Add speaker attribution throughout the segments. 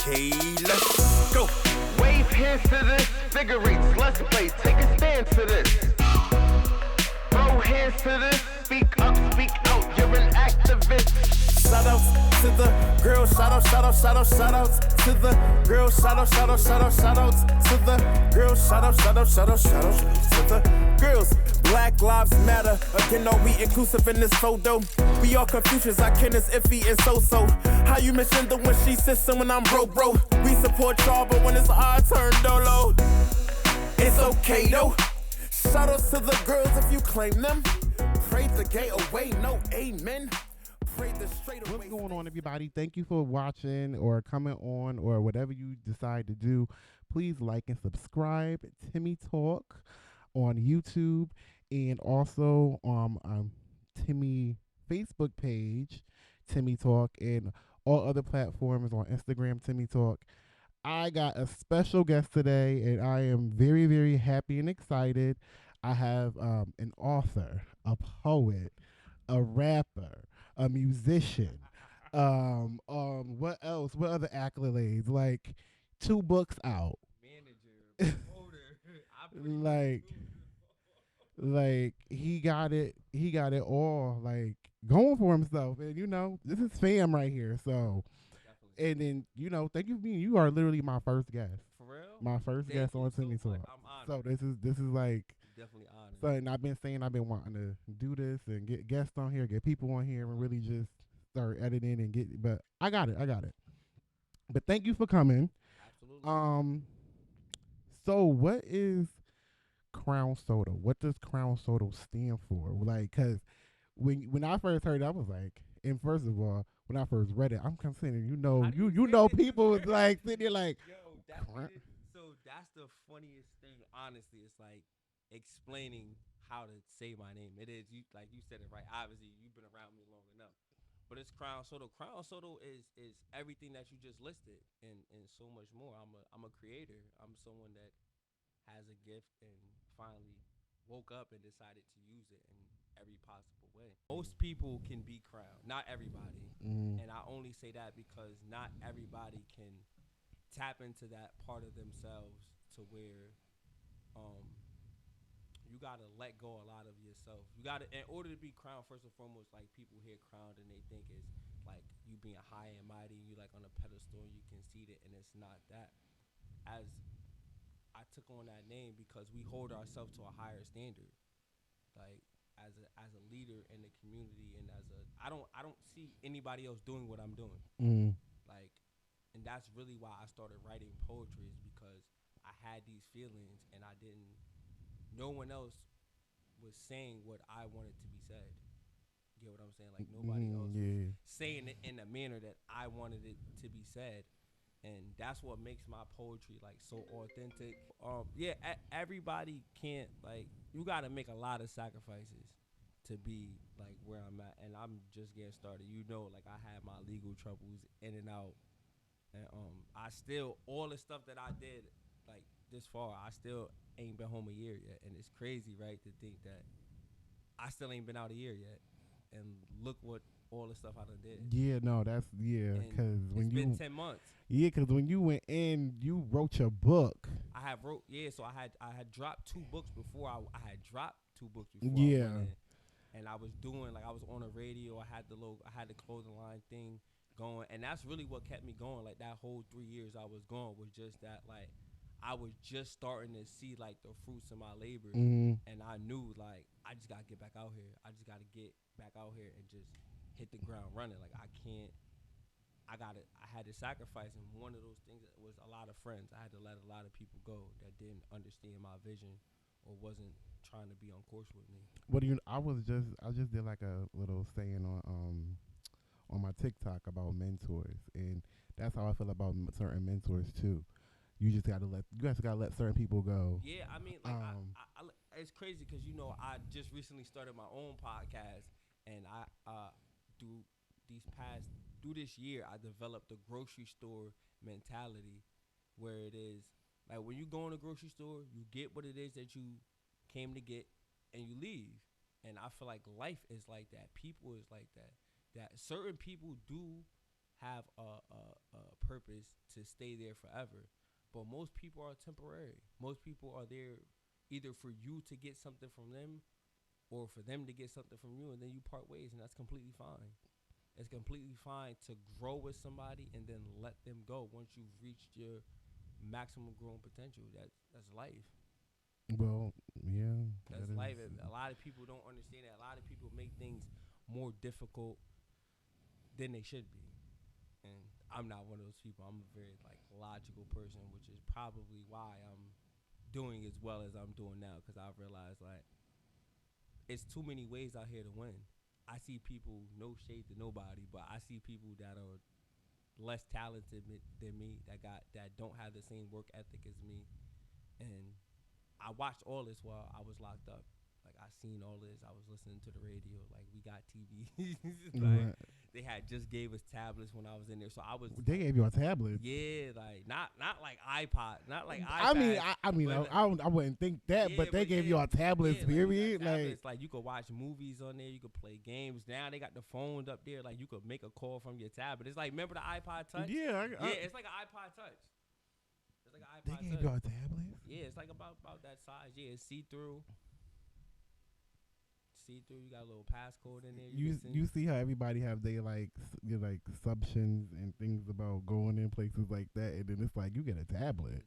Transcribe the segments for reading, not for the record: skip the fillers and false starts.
Speaker 1: Okay, let's go.
Speaker 2: Wave hands to this, figure eights, let's play, take a stand to this. Throw hands to this, speak up, speak out, you're an activist.
Speaker 1: Shout outs to the girls, shout outs to the girls, shout outs to the girls, shout outs to the girls. Black lives matter, again, are we inclusive in this photo? We all Confucius, our kin is iffy and so-so. How you mention the when she system when I'm bro? We support y'all, but when it's our turn, dolo, it's okay though. Shout outs to the girls if you claim them. Pray the gay away, no amen.
Speaker 3: What's going on, everybody? Thank you for watching or coming on or whatever you decide to do. Please like and subscribe TimmyTalk on YouTube and also Timmy Facebook page, TimmyTalk, and all other platforms on Instagram, TimmyTalk. I got a special guest today, and I am very, very happy and excited. I have an author, a poet, a rapper, a musician. What else? What other accolades? Like 2 books out.
Speaker 4: Manager, promoter.
Speaker 3: like he got it. He got it all. Like going for himself. And this is fam right here. So.
Speaker 4: Definitely.
Speaker 3: And then thank you for being. You are literally my first guest.
Speaker 4: For real?
Speaker 3: My first guest on Timmy Talk.
Speaker 4: I'm honored.
Speaker 3: So this is like
Speaker 4: Definitely honored.
Speaker 3: something I've been saying. I've been wanting to do this and get guests on here, get people on here, and really just start editing and get. But I got it. But thank you for coming.
Speaker 4: Absolutely.
Speaker 3: So what is Krwnd Sotto? What does Krwnd Sotto stand for? Like, cause when I first heard it, I was like, and first of all, when I first read it, I'm considering you know people was like sitting there like,
Speaker 4: Yo, so that's the funniest thing. Honestly, it's like explaining how to say my name. It is you said it right. Obviously, you've been around me long enough. But it's Krwnd Sotto. Krwnd Sotto is everything that you just listed and so much more. I'm a creator. I'm someone that has a gift and finally woke up and decided to use it in every possible way. Most people can be crowned, not everybody. And I only say that because not everybody can tap into that part of themselves to where you gotta let go a lot of yourself. You gotta, in order to be crowned, first and foremost, like people hear crowned and they think it's like you being high and mighty and you like on a pedestal and you conceited, and it's not that. As I took on that name because we hold ourselves to a higher standard. Like as a leader in the community and I don't see anybody else doing what I'm doing. Like, and that's really why I started writing poetry, is because I had these feelings and no one else was saying what I wanted to be said. You get what I'm saying? Like nobody else was saying it in a manner that I wanted it to be said. And that's what makes my poetry like so authentic. Everybody can't, like, you gotta make a lot of sacrifices to be like where I'm at, and I'm just getting started. Like I had my legal troubles in and out, and I still, all the stuff that I did like this far, I still ain't been home a year yet, and it's crazy, right, to think that I still ain't been out a year yet, and look what all the stuff I done did.
Speaker 3: Yeah, no, that's because when
Speaker 4: it's been 10 months.
Speaker 3: Yeah, because when you went in, you wrote your book.
Speaker 4: So I had dropped 2 books before. I had dropped 2 books before.
Speaker 3: Yeah.
Speaker 4: I went in, and I was doing, like, I was on a radio. I had the clothing line thing going, and that's really what kept me going. Like that whole 3 years I was gone was just that, like, I was just starting to see like the fruits of my labor, and I knew like I just gotta get back out here. I just gotta get back out here and just hit the ground running. Like I had to sacrifice, and one of those things was a lot of friends. I had to let a lot of people go that didn't understand my vision or wasn't trying to be on course with me.
Speaker 3: What I just did like a little saying on my TikTok about mentors, and that's how I feel about certain mentors too. You gotta let certain people go.
Speaker 4: Yeah, I mean, like, it's crazy because I just recently started my own podcast, and I through this year I developed a grocery store mentality, where it is like when you go in a grocery store, you get what it is that you came to get, and you leave. And I feel like life is like that. People is like that. That certain people do have a purpose to stay there forever. But most people are temporary. Most people are there either for you to get something from them or for them to get something from you, and then you part ways, and that's completely fine. It's completely fine to grow with somebody and then let them go once you've reached your maximum growing potential. That's life.
Speaker 3: Well, yeah.
Speaker 4: That's life. A lot of people don't understand that. A lot of people make things more difficult than they should be. And I'm not one of those people. I'm a very logical person, which is probably why I'm doing as well as I'm doing now, because I've realized it's too many ways out here to win. I see people, no shade to nobody, but I see people that are less talented than me, that don't have the same work ethic as me, and I watched all this while I was locked up. I seen all this. I was listening to the radio. We got TV.
Speaker 3: Right.
Speaker 4: They had just gave us tablets when I was in there, so I was.
Speaker 3: They gave you a tablet.
Speaker 4: Yeah, not like iPod, not like
Speaker 3: I
Speaker 4: iPad.
Speaker 3: I wouldn't think that,
Speaker 4: Yeah,
Speaker 3: but they gave you a tablet.
Speaker 4: Yeah,
Speaker 3: period.
Speaker 4: Tablets, you could watch movies on there. You could play games. Now they got the phones up there. You could make a call from your tablet. It's remember the iPod Touch?
Speaker 3: Yeah,
Speaker 4: it's like an iPod Touch. It's like an iPod Touch.
Speaker 3: They gave you a tablet.
Speaker 4: Yeah, it's about that size. Yeah, it's see through. You got a little passcode in there.
Speaker 3: You see how everybody have they assumptions and things about going in places like that, and then it's you get a tablet.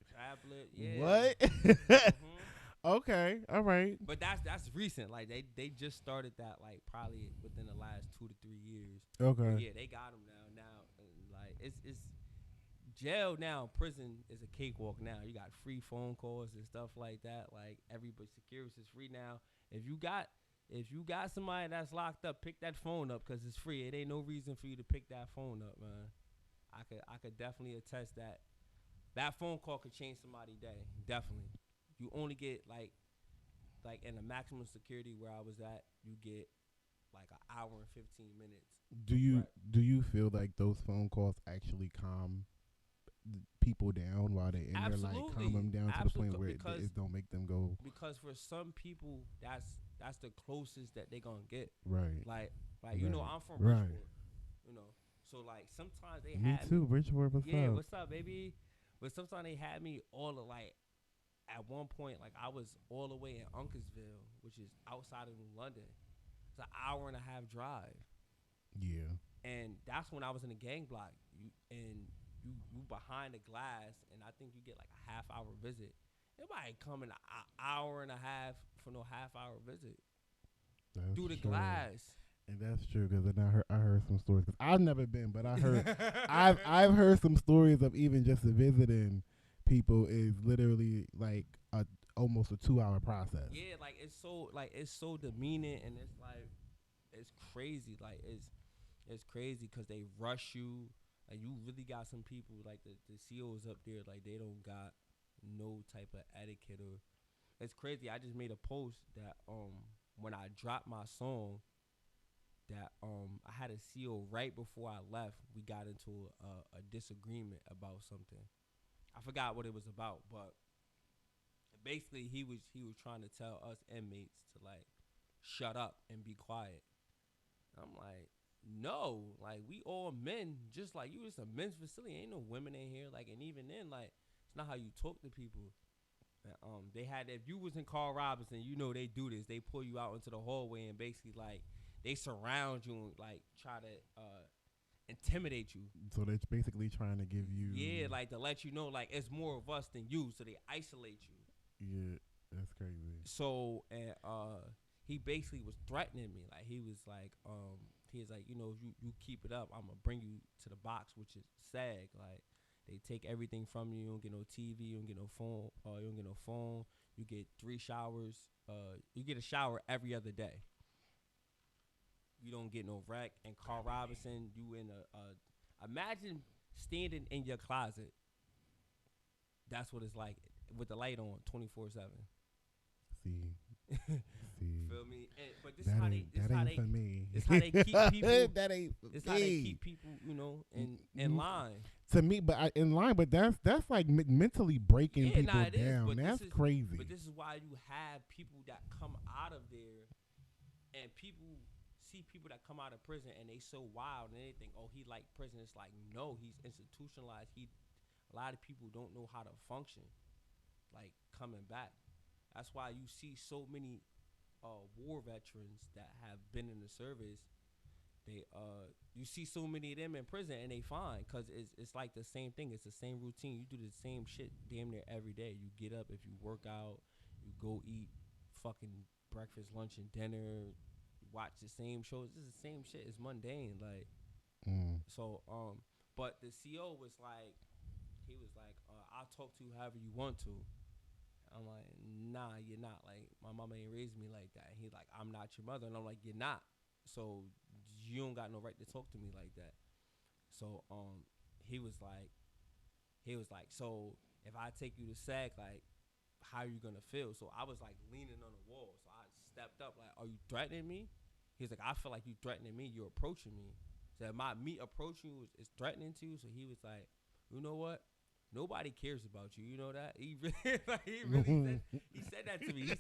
Speaker 4: Yeah.
Speaker 3: What?
Speaker 4: Mm-hmm.
Speaker 3: Okay, all right.
Speaker 4: But that's recent. They just started that probably within the last 2 to 3 years.
Speaker 3: Okay.
Speaker 4: But yeah, they got them now. It's jail now. Prison is a cakewalk now. You got free phone calls and stuff like that. Everybody, security is free now. If you got somebody that's locked up, pick that phone up because it's free. It ain't no reason for you to pick that phone up, man. I could definitely attest that phone call could change somebody's day. Definitely. You only get in the maximum security where I was at, you get an hour and 15 minutes.
Speaker 3: Do you feel like those phone calls actually calm people down while they're in there, calm them down to the point where it don't make them go?
Speaker 4: Because for some people, that's the closest that they gonna get.
Speaker 3: Right.
Speaker 4: You know, I'm from Bridgeport. You know, so sometimes they
Speaker 3: me
Speaker 4: had
Speaker 3: too. Bridgeport, what's up?
Speaker 4: Yeah, what's up, baby? But sometimes they had me all of at one point, I was all the way in Uncasville, which is outside of New London. It's an hour and a half drive.
Speaker 3: Yeah.
Speaker 4: And that's when I was in a gang block. You behind the glass, and I think you get a half-hour visit. Nobody coming an hour and a half for no half-hour visit.
Speaker 3: That's
Speaker 4: through the
Speaker 3: true. And
Speaker 4: glass.
Speaker 3: that's true, because I heard some stories. Cause I've never been, but I heard I've heard some stories of even just visiting people is literally almost a 2-hour process.
Speaker 4: Yeah, it's so demeaning, and it's crazy. It's crazy because they rush you. You really got some people the COs up there, they don't got no type of etiquette. Or it's crazy. I just made a post that when I dropped my song, that I had a CO right before I left. We got into a disagreement about something. I forgot what it was about, but basically he was trying to tell us inmates to shut up and be quiet. I'm no, we all men, just like you. It's a men's facility. Ain't no women in here. And even then, it's not how you talk to people. They had, if you was in Carl Robinson, they do this. They pull you out into the hallway and basically they surround you and try to intimidate you.
Speaker 3: So they're basically trying to give you,
Speaker 4: to let you know it's more of us than you. So they isolate you.
Speaker 3: Yeah, that's crazy.
Speaker 4: So and he basically was threatening me. He was you keep it up, I'm gonna bring you to the box, which is SAG. They take everything from you. You don't get no TV. You don't get no phone. You don't get no phone. You get 3 showers. You get a shower every other day. You don't get no rec. And Carl Robinson, you in imagine standing in your closet. That's what it's like with the light on 24/7.
Speaker 3: See.
Speaker 4: Feel me? But this
Speaker 3: that
Speaker 4: is how
Speaker 3: ain't,
Speaker 4: they. This
Speaker 3: that
Speaker 4: how
Speaker 3: ain't
Speaker 4: they.
Speaker 3: for me.
Speaker 4: This how they keep people.
Speaker 3: That ain't.
Speaker 4: This how they keep people, in line.
Speaker 3: To me, but in line. But that's mentally breaking people
Speaker 4: it
Speaker 3: down.
Speaker 4: Is,
Speaker 3: that's crazy.
Speaker 4: But this is why you have people that come out of there, and people see people that come out of prison and they so wild and they think, oh, he like prison. It's like, no, he's institutionalized. A lot of people don't know how to function, like coming back. That's why you see so many war veterans that have been in the service. They you see so many of them in prison and they fine because it's like the same thing. It's the same routine. You do the same shit damn near every day. You get up, if you work out, you go eat fucking breakfast, lunch, and dinner. Watch the same shows. It's the same shit. It's mundane. Like so. But the CO was like, he was like, I'll talk to you however you want to. I'm like, nah, you're not. Like, my mama ain't raised me like that. And he's like, I'm not your mother. And I'm like, you're not. So you don't got no right to talk to me like that. So he was like, so if I take you to SAG, like, how are you gonna feel? So I was like leaning on the wall. So I stepped up, like, are you threatening me? He's like, I feel like you threatening me. You're approaching me. So me approaching you is threatening to you. So he was like, you know what? Nobody cares about you. You know that? He really, he said that to me.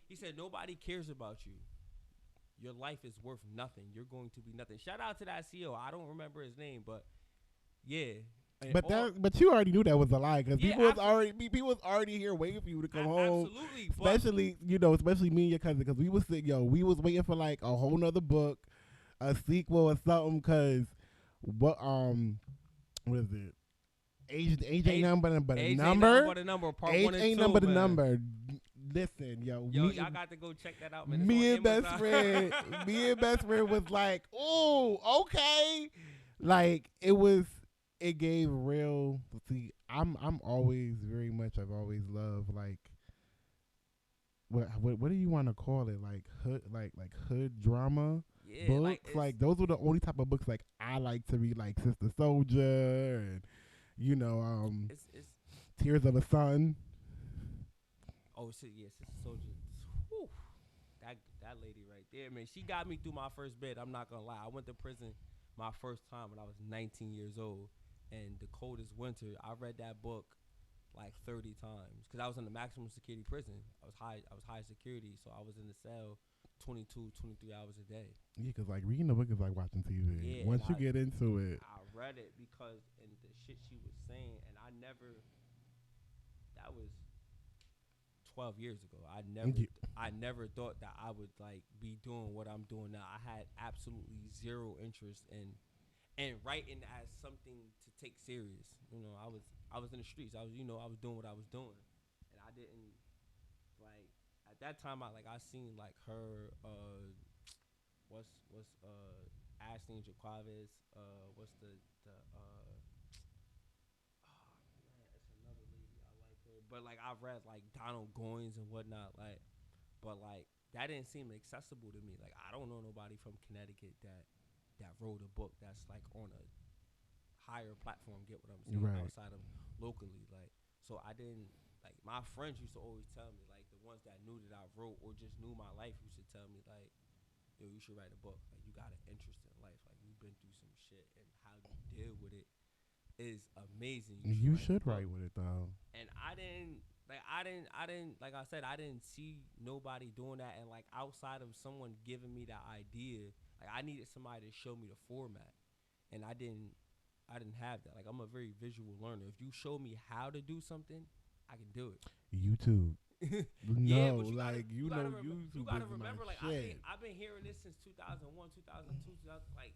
Speaker 4: He said nobody cares about you. Your life is worth nothing. You're going to be nothing. Shout out to that CEO. I don't remember his name, but yeah.
Speaker 3: But you already knew that was a lie because
Speaker 4: Yeah,
Speaker 3: people was already here waiting for you to come home.
Speaker 4: Absolutely,
Speaker 3: especially me and your cousin because we was waiting for like a whole nother book, a sequel or something. Because what is it? Age ain't number but a number.
Speaker 4: Part
Speaker 3: Age
Speaker 4: 1 and
Speaker 3: ain't
Speaker 4: 2,
Speaker 3: number the
Speaker 4: man.
Speaker 3: number. Listen,
Speaker 4: Y'all got to go check that out, man.
Speaker 3: Me and best friend was like, oh, okay. Like it gave real. See, I'm always very much. I've always loved like what do you want to call it? Like hood drama books. Like those were the only type of books like I like to read, like Sister Soldier and
Speaker 4: it's
Speaker 3: Tears of a Son.
Speaker 4: Oh, Sister Soldier. Whew. That lady right there, man. She got me through my first bid. I'm not gonna lie. I went to prison my first time when I was 19 years old, and the coldest winter. I read that book like 30 times because I was in the maximum security prison. I was high security, so I was in the cell 22, 23 hours a day.
Speaker 3: Yeah, because like reading the book is like watching TV.
Speaker 4: Yeah,
Speaker 3: once you get into it,
Speaker 4: I read it because and the shit she was saying, and I never. That was 12 years ago. I never thought that I would like be doing what I'm doing now. I had absolutely zero interest in writing as something to take serious. You know, I was in the streets. I was doing what I was doing, and I didn't like at that time. I seen like her what's Ashley Jaquavis, what's the it's another lady. I like her. But like I've read like Donald Goines and whatnot, but that didn't seem accessible to me. Like I don't know nobody from Connecticut that wrote a book that's like on a higher platform. Get what I'm saying?
Speaker 3: Right.
Speaker 4: Outside of locally, like so I didn't like my friends used to always tell me like the ones that knew that I wrote or just knew my life used to tell me like, yo, you should write a book. Like you got an interest in life. Like you've been through some shit and how you deal with it is amazing.
Speaker 3: You should write with it though.
Speaker 4: And I didn't like I said, I didn't see nobody doing that. And like outside of someone giving me the idea, like I needed somebody to show me the format, and I didn't have that. Like I'm a very visual learner. If you show me how to do something, I can do it.
Speaker 3: YouTube.
Speaker 4: Yeah,
Speaker 3: no,
Speaker 4: but you
Speaker 3: like
Speaker 4: gotta,
Speaker 3: you know,
Speaker 4: YouTube. You gotta remember, like
Speaker 3: shit.
Speaker 4: I've been hearing this since 2001, 2002, 2000. Like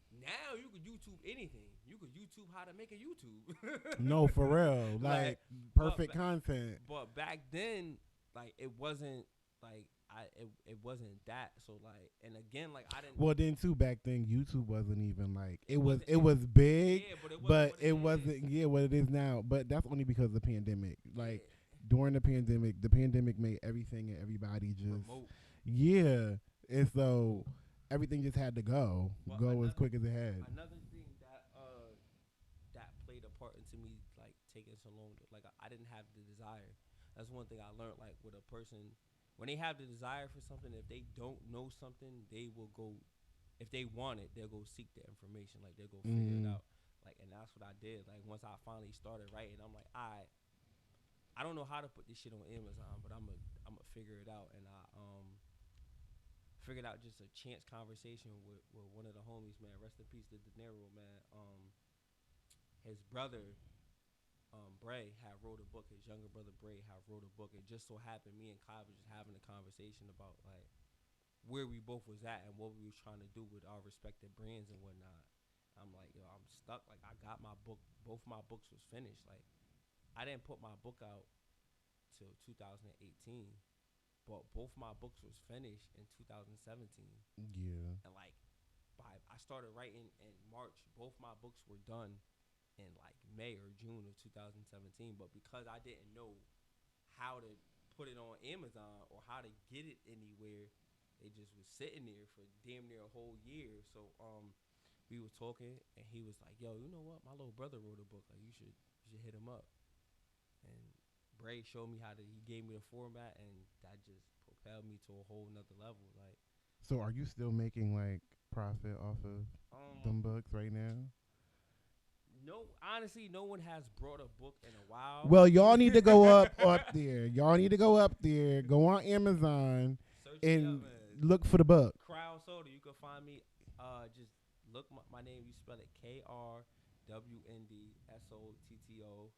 Speaker 4: now, you could YouTube anything. You could YouTube how to make a YouTube.
Speaker 3: No, for real, like perfect content.
Speaker 4: But back then, like it wasn't like it wasn't that. So like, and again, like I didn't.
Speaker 3: Well, then too, back then YouTube wasn't even like it was big,
Speaker 4: yeah,
Speaker 3: but it wasn't what it is now. But that's only because of the pandemic. Like during the pandemic made everything and everybody just
Speaker 4: remote.
Speaker 3: Yeah, and so everything just had to go as quick as it had.
Speaker 4: Another thing that played a part into me like taking so long, like I didn't have the desire. That's one thing I learned. Like with a person, when they have the desire for something, if they don't know something, they will go. If they want it, they'll go seek the information. Like they'll go figure it out. Like, and that's what I did. Like once I finally started writing, I'm like, I don't know how to put this shit on Amazon, but I'm a figure it out. And I figured out just a chance conversation with one of the homies, man. Rest in peace to De Niro, man. His brother, Bray, had wrote a book. His younger brother Bray had wrote a book. It just so happened me and Kai was just having a conversation about like where we both was at and what we was trying to do with our respective brands and whatnot. I'm like, yo, I'm stuck. Like I got my book. Both my books was finished. Like I didn't put my book out till 2018, but both my books was finished in 2017.
Speaker 3: Yeah.
Speaker 4: And like I started writing in March. Both my books were done in like May or June of 2017. But because I didn't know how to put it on Amazon or how to get it anywhere, they just was sitting there for damn near a whole year. So we was talking and he was like, yo, you know what? My little brother wrote a book. Like you should hit him up. And Bray showed me he gave me the format, and that just propelled me to a whole nother level. Like,
Speaker 3: So are you still making like profit off of them books right now?
Speaker 4: no, honestly, no one has brought a book in a while.
Speaker 3: Well, y'all need to go up there. Y'all need to go up there. Go on Amazon
Speaker 4: Search
Speaker 3: and
Speaker 4: me up, man.
Speaker 3: look for the book.
Speaker 4: Krwnd Sotto. You can find me. Just look my name. You spell it KRWND SOTTO.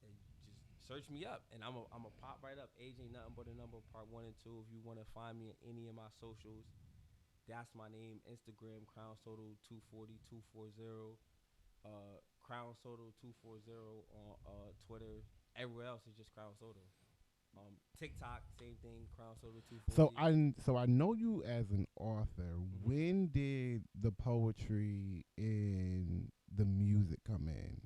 Speaker 4: And just search me up, and I'm a pop right up. Age ain't nothing but a number. Part 1 and 2. If you want to find me in any of my socials, that's my name. Instagram Krwnd Sotto 240 240. Krwnd Sotto 240 on Twitter. Everywhere else is just Krwnd Sotto. TikTok, same thing. Krwnd Sotto 240.
Speaker 3: So I know you as an author.
Speaker 4: Mm-hmm.
Speaker 3: When did the poetry and the music come in?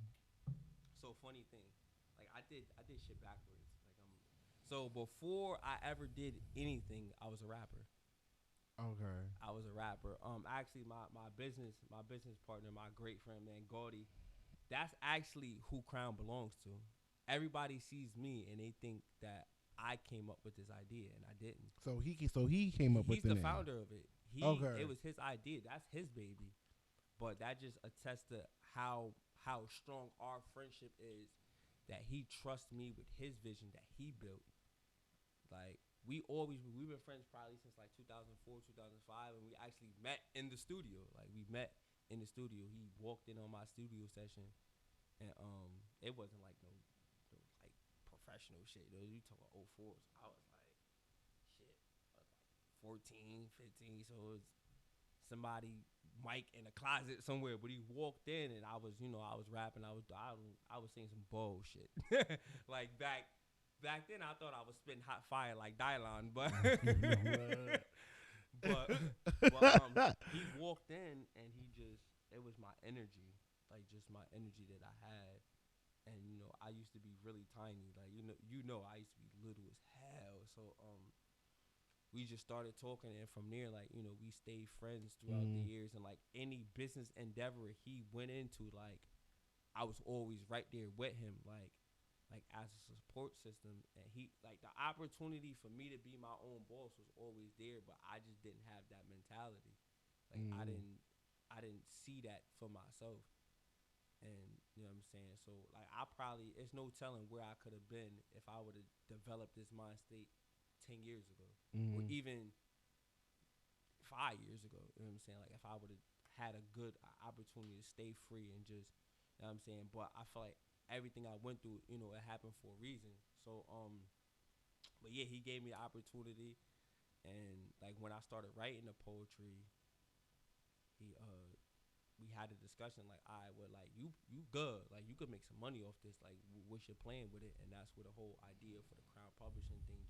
Speaker 4: So funny thing, like I did shit backwards. So before I ever did anything, I was a rapper.
Speaker 3: Okay.
Speaker 4: I was a rapper. Actually, my business partner, my great friend, man, Gaudi, that's actually who Krwnd belongs to. Everybody sees me and they think that I came up with this idea, and I didn't.
Speaker 3: So he came up with
Speaker 4: He's the
Speaker 3: name.
Speaker 4: founder of it.
Speaker 3: Okay.
Speaker 4: It was his idea. That's his baby. But that just attests to how strong our friendship is. That he trusts me with his vision that he built. Like we've been friends probably since like 2004, 2005, and we actually met in the studio. Like we met in the studio. He walked in on my studio session, and it wasn't like no like professional shit. You talking about 04s. I was like, shit, I was like 14, 15. So it was somebody mic in a closet somewhere, but he walked in and I was rapping. I was saying some bullshit. Like back then I thought I was spitting hot fire like Dylon, but he walked in and it was my energy, like just my energy that I had. And I used to be really tiny, like I used to be little as hell. So we just started talking, and from there, like, we stayed friends throughout the years. And like any business endeavor he went into, like I was always right there with him, like as a support system. And he, like, the opportunity for me to be my own boss was always there, but I just didn't have that mentality. Like I didn't see that for myself. And you know what I'm saying? So like it's no telling where I could have been if I would have developed this mind state 10 years ago, or even 5 years ago. You know what I'm saying? Like if I would have had a good opportunity to stay free and just, you know what I'm saying? But I feel like everything I went through, it happened for a reason. So but yeah, he gave me the opportunity, and like when I started writing the poetry, we had a discussion like, all right, well, like you good, like you could make some money off this, like what's your plan with it? And that's where the whole idea for the Krwnd publishing thing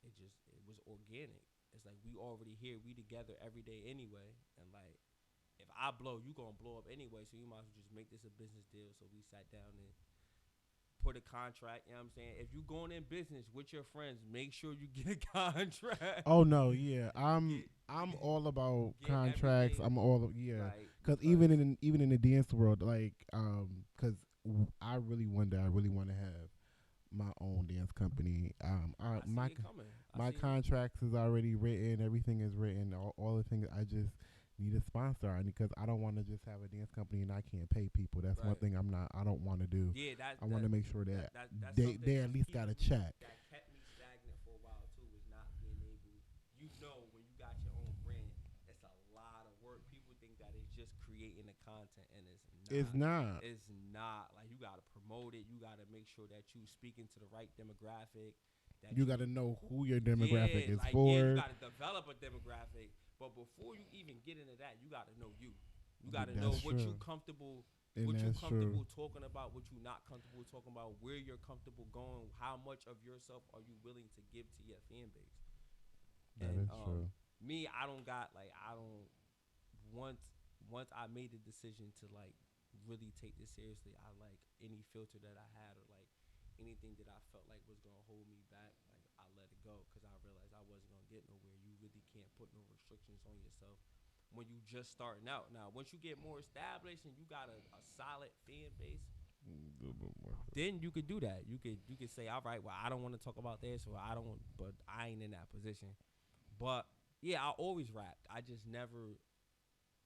Speaker 4: it was organic. It's like we already here, we together every day anyway, and like if I blow, you gonna blow up anyway, so you might as well just make this a business deal. So we sat down and put a contract. You know what I'm saying? If you going in business with your friends, make sure you get a contract.
Speaker 3: Oh no, yeah, I'm all about contracts. I'm all because even in the dance world, like because I really want to have my own dance company. My contracts is already written. Everything is written. All the things. I just need a sponsor, because I don't want to just have a dance company and I can't pay people. That's one thing I don't want to do.
Speaker 4: Yeah,
Speaker 3: I want to make sure that they at least got a check.
Speaker 4: That kept me stagnant for a while too, was not being able. content, and it's not.
Speaker 3: It's not.
Speaker 4: It's not. Like, you gotta promote it. You gotta make sure that you speaking to the right demographic. That
Speaker 3: You got to know who your demographic is for.
Speaker 4: Yeah, you gotta develop a demographic. But before you even get into that, you gotta know you. You gotta know what you comfortable.
Speaker 3: And
Speaker 4: what you
Speaker 3: that's
Speaker 4: comfortable
Speaker 3: true.
Speaker 4: talking about, what you not comfortable talking about, where you're comfortable going, how much of yourself are you willing to give to your fan base.
Speaker 3: That
Speaker 4: And
Speaker 3: is true.
Speaker 4: me, I don't got like I don't once I made the decision to like really take this seriously, I like any filter that I had or like anything that I felt like was gonna hold me back, like I let it go because I realized I wasn't gonna get nowhere. You really can't put no restrictions on yourself when you just starting out. Now, once you get more established and you got a solid fan base, then you could do that. You could say, all right, well, I don't want to talk about this, or I don't want, but I ain't in that position. But yeah, I always rapped. I just never,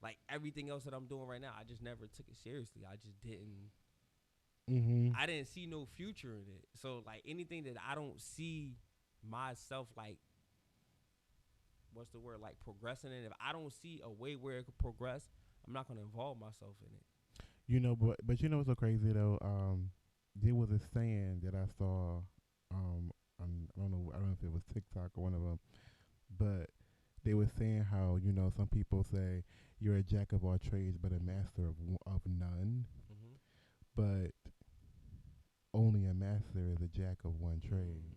Speaker 4: like everything else that I'm doing right now, I just never took it seriously. I just didn't.
Speaker 3: Mm-hmm.
Speaker 4: I didn't see no future in it. So like anything that I don't see myself like, what's the word, like progressing in. If I don't see a way where it could progress, I'm not gonna involve myself in it.
Speaker 3: You know, but you know what's so crazy though? There was a saying that I saw. I don't know. I don't know if it was TikTok or one of them, but they were saying how some people say you're a jack of all trades but a master of none,
Speaker 4: Mm-hmm.
Speaker 3: but only a master is a jack of one trade.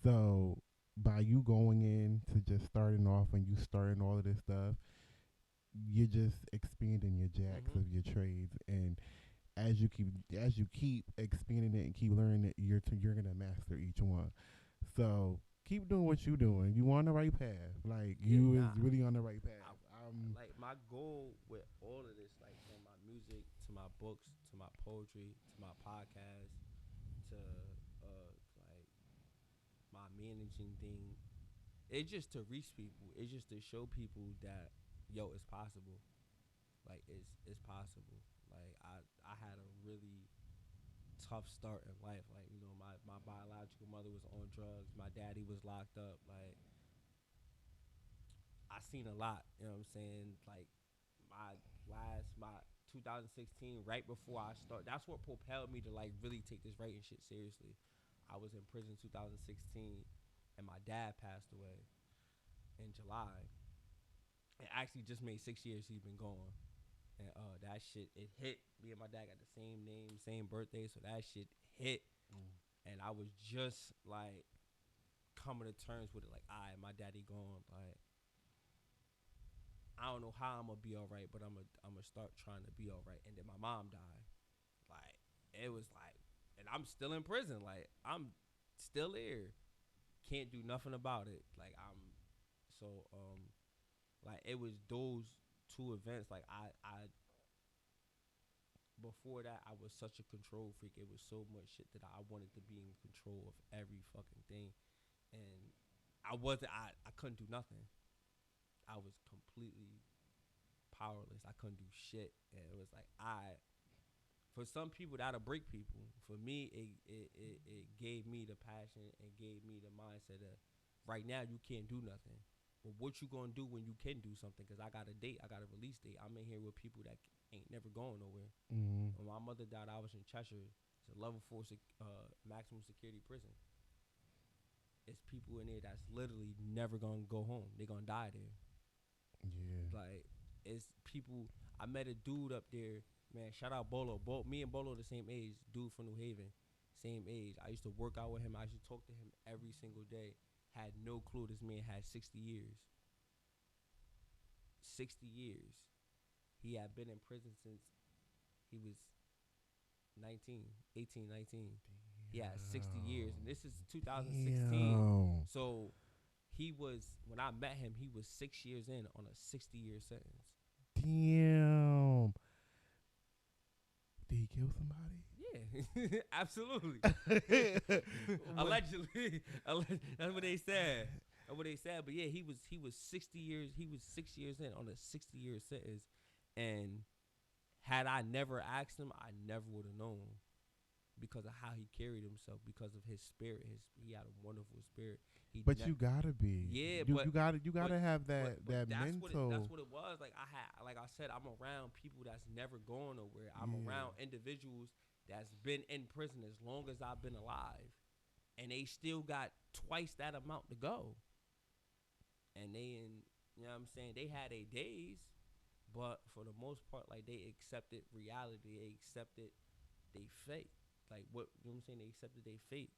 Speaker 3: So by you going in to just starting off and you starting all of this stuff, you're just expanding your jacks of your trades, and as you keep expanding it and keep learning it, you're gonna master each one. So keep doing what you're doing. You on the right path. Like is really on the right path.
Speaker 4: Like my goal with all of this, like from my music to my books to my poetry to my podcast to like my managing thing, it's just to reach people. It's just to show people that it's possible. Like it's possible. Like I had a really tough start in life. Like my biological mother was on drugs. My daddy was locked up. Like I seen a lot. You know what I'm saying? Like my 2016, right before I start. That's what propelled me to like really take this writing shit seriously. I was in prison 2016, and my dad passed away in July. It actually just made 6 years he's been gone. And that shit, it hit. Me and my dad got the same name, same birthday, so that shit hit. And I was just like coming to terms with it, like, all right, my daddy gone. Like, I don't know how I'm gonna be all right, but I'm gonna start trying to be all right. And then my mom died. Like, it was like, and I'm still in prison. Like, I'm still here. Can't do nothing about it. Like, like it was those two events. Like I before that I was such a control freak. It was so much shit that I wanted to be in control of every fucking thing, and I wasn't. I couldn't do nothing. I was completely powerless. I couldn't do shit, and it was like for some people that'll break people. For me, it gave me the passion and gave me the mindset of right now you can't do nothing. But what you gonna do when you can do something? Because I got a date, I got a release date. I'm in here with people that ain't never going nowhere.
Speaker 3: Mm-hmm.
Speaker 4: When my mother died, I was in Cheshire. It's a level 4 maximum security prison. It's people in there that's literally never gonna go home. They're gonna die there.
Speaker 3: Yeah.
Speaker 4: Like it's people. I met a dude up there. Man, shout out Bolo. Me and Bolo the same age. Dude from New Haven, same age. I used to work out with him. I used to talk to him every single day. Had no clue this man had 60 years. 60 years. He had been in prison since he was 19, 18, 19. He had 60 years. And this is 2016.
Speaker 3: Damn.
Speaker 4: So he was, when I met him, he was 6 years in on a 60-year sentence.
Speaker 3: Damn. Did he kill somebody?
Speaker 4: Yeah, absolutely. Allegedly. That's what they said. That's what they said. But yeah, he was 60 years. He was 6 years in on a 60-year sentence. And had I never asked him, I never would have known. because of how he carried himself, because of his spirit. He had a wonderful spirit.
Speaker 3: But you gotta be.
Speaker 4: Yeah,
Speaker 3: you,
Speaker 4: but
Speaker 3: you gotta have that
Speaker 4: that's
Speaker 3: mental.
Speaker 4: That's what it was. Like I said, I'm around people that's never going nowhere. I'm around individuals that's been in prison as long as I've been alive, and they still got twice that amount to go. And you know what I'm saying? They had their days, but for the most part, like they accepted reality. They accepted they fate. Like what you know what I'm saying? They accepted their fate.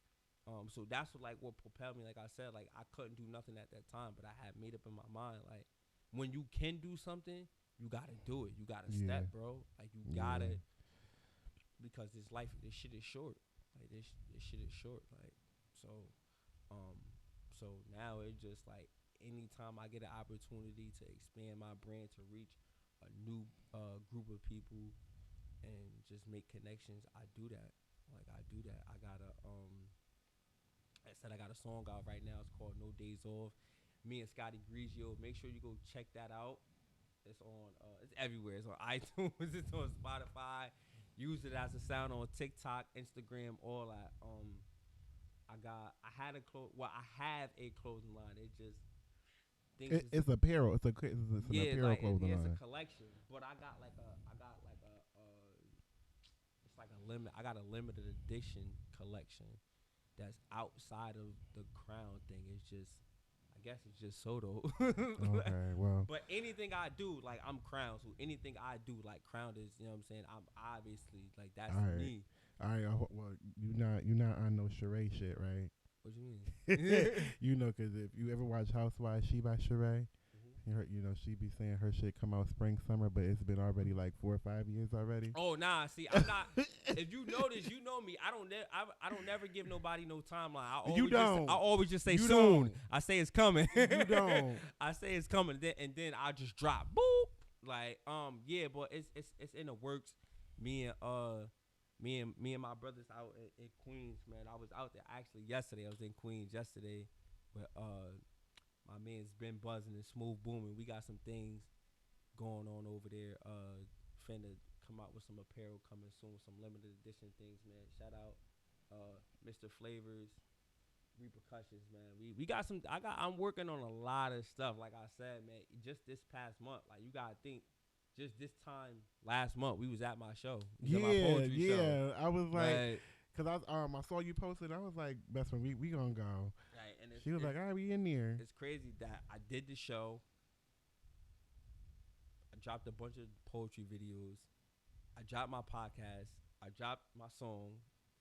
Speaker 4: So that's what propelled me. Like I said, like I couldn't do nothing at that time, but I had made up in my mind, like when you can do something, you gotta do it. You gotta step, bro. Like you gotta, because this shit is short. Like this shit is short. Like so, so now it's just like anytime I get an opportunity to expand my brand to reach a new group of people and just make connections, I do that. Like I do that. I got a song out right now. It's called No Days Off. Me and Scotty Grigio. Make sure you go check that out. It's on. It's everywhere. It's on iTunes. It's on Spotify. Use it as a sound on TikTok, Instagram, all that. I have a clothing line. It just
Speaker 3: It's apparel. It's an apparel clothing line.
Speaker 4: It's a collection. But I got like a it's like a limit. I got a limited edition collection that's outside of the Krwnd thing. It's just, I guess it's just Sotto.
Speaker 3: Okay, well.
Speaker 4: But anything I do, like I'm Krwnd. So anything I do, like Krwnd is, you know what I'm saying? I'm obviously like that's me.
Speaker 3: All right. Well, you're not on no Sheree shit, right?
Speaker 4: What you mean?
Speaker 3: You know, because if you ever watch Housewives, she by Sheree. You know, she be saying her shit come out spring, summer, but it's been already like 4 or 5 years already.
Speaker 4: Oh nah, see, I'm not. If you notice, you know me. I don't never give nobody no timeline. I always just say
Speaker 3: you
Speaker 4: soon.
Speaker 3: Don't.
Speaker 4: I say it's coming.
Speaker 3: You don't.
Speaker 4: I say it's coming, and then I just drop. Boop. Like yeah, but it's in the works. Me and my brothers out in Queens, man. I was out there actually yesterday. I was in Queens yesterday, with my man's been buzzing and smooth booming. We got some things going on over there. Finna come out with some apparel coming soon, some limited edition things, man. Shout out Mr. Flavors, Repercussions, man. We got some. I'm working on a lot of stuff. Like I said, man, just this past month, like you gotta think, just this time last month, we was at my show. At my poetry show.
Speaker 3: I was like, cause I saw you posted. I was like, best friend, we gonna go.
Speaker 4: Right, and
Speaker 3: she was like, all right, we in there.
Speaker 4: It's crazy that I did the show. I dropped a bunch of poetry videos. I dropped my podcast. I dropped my song,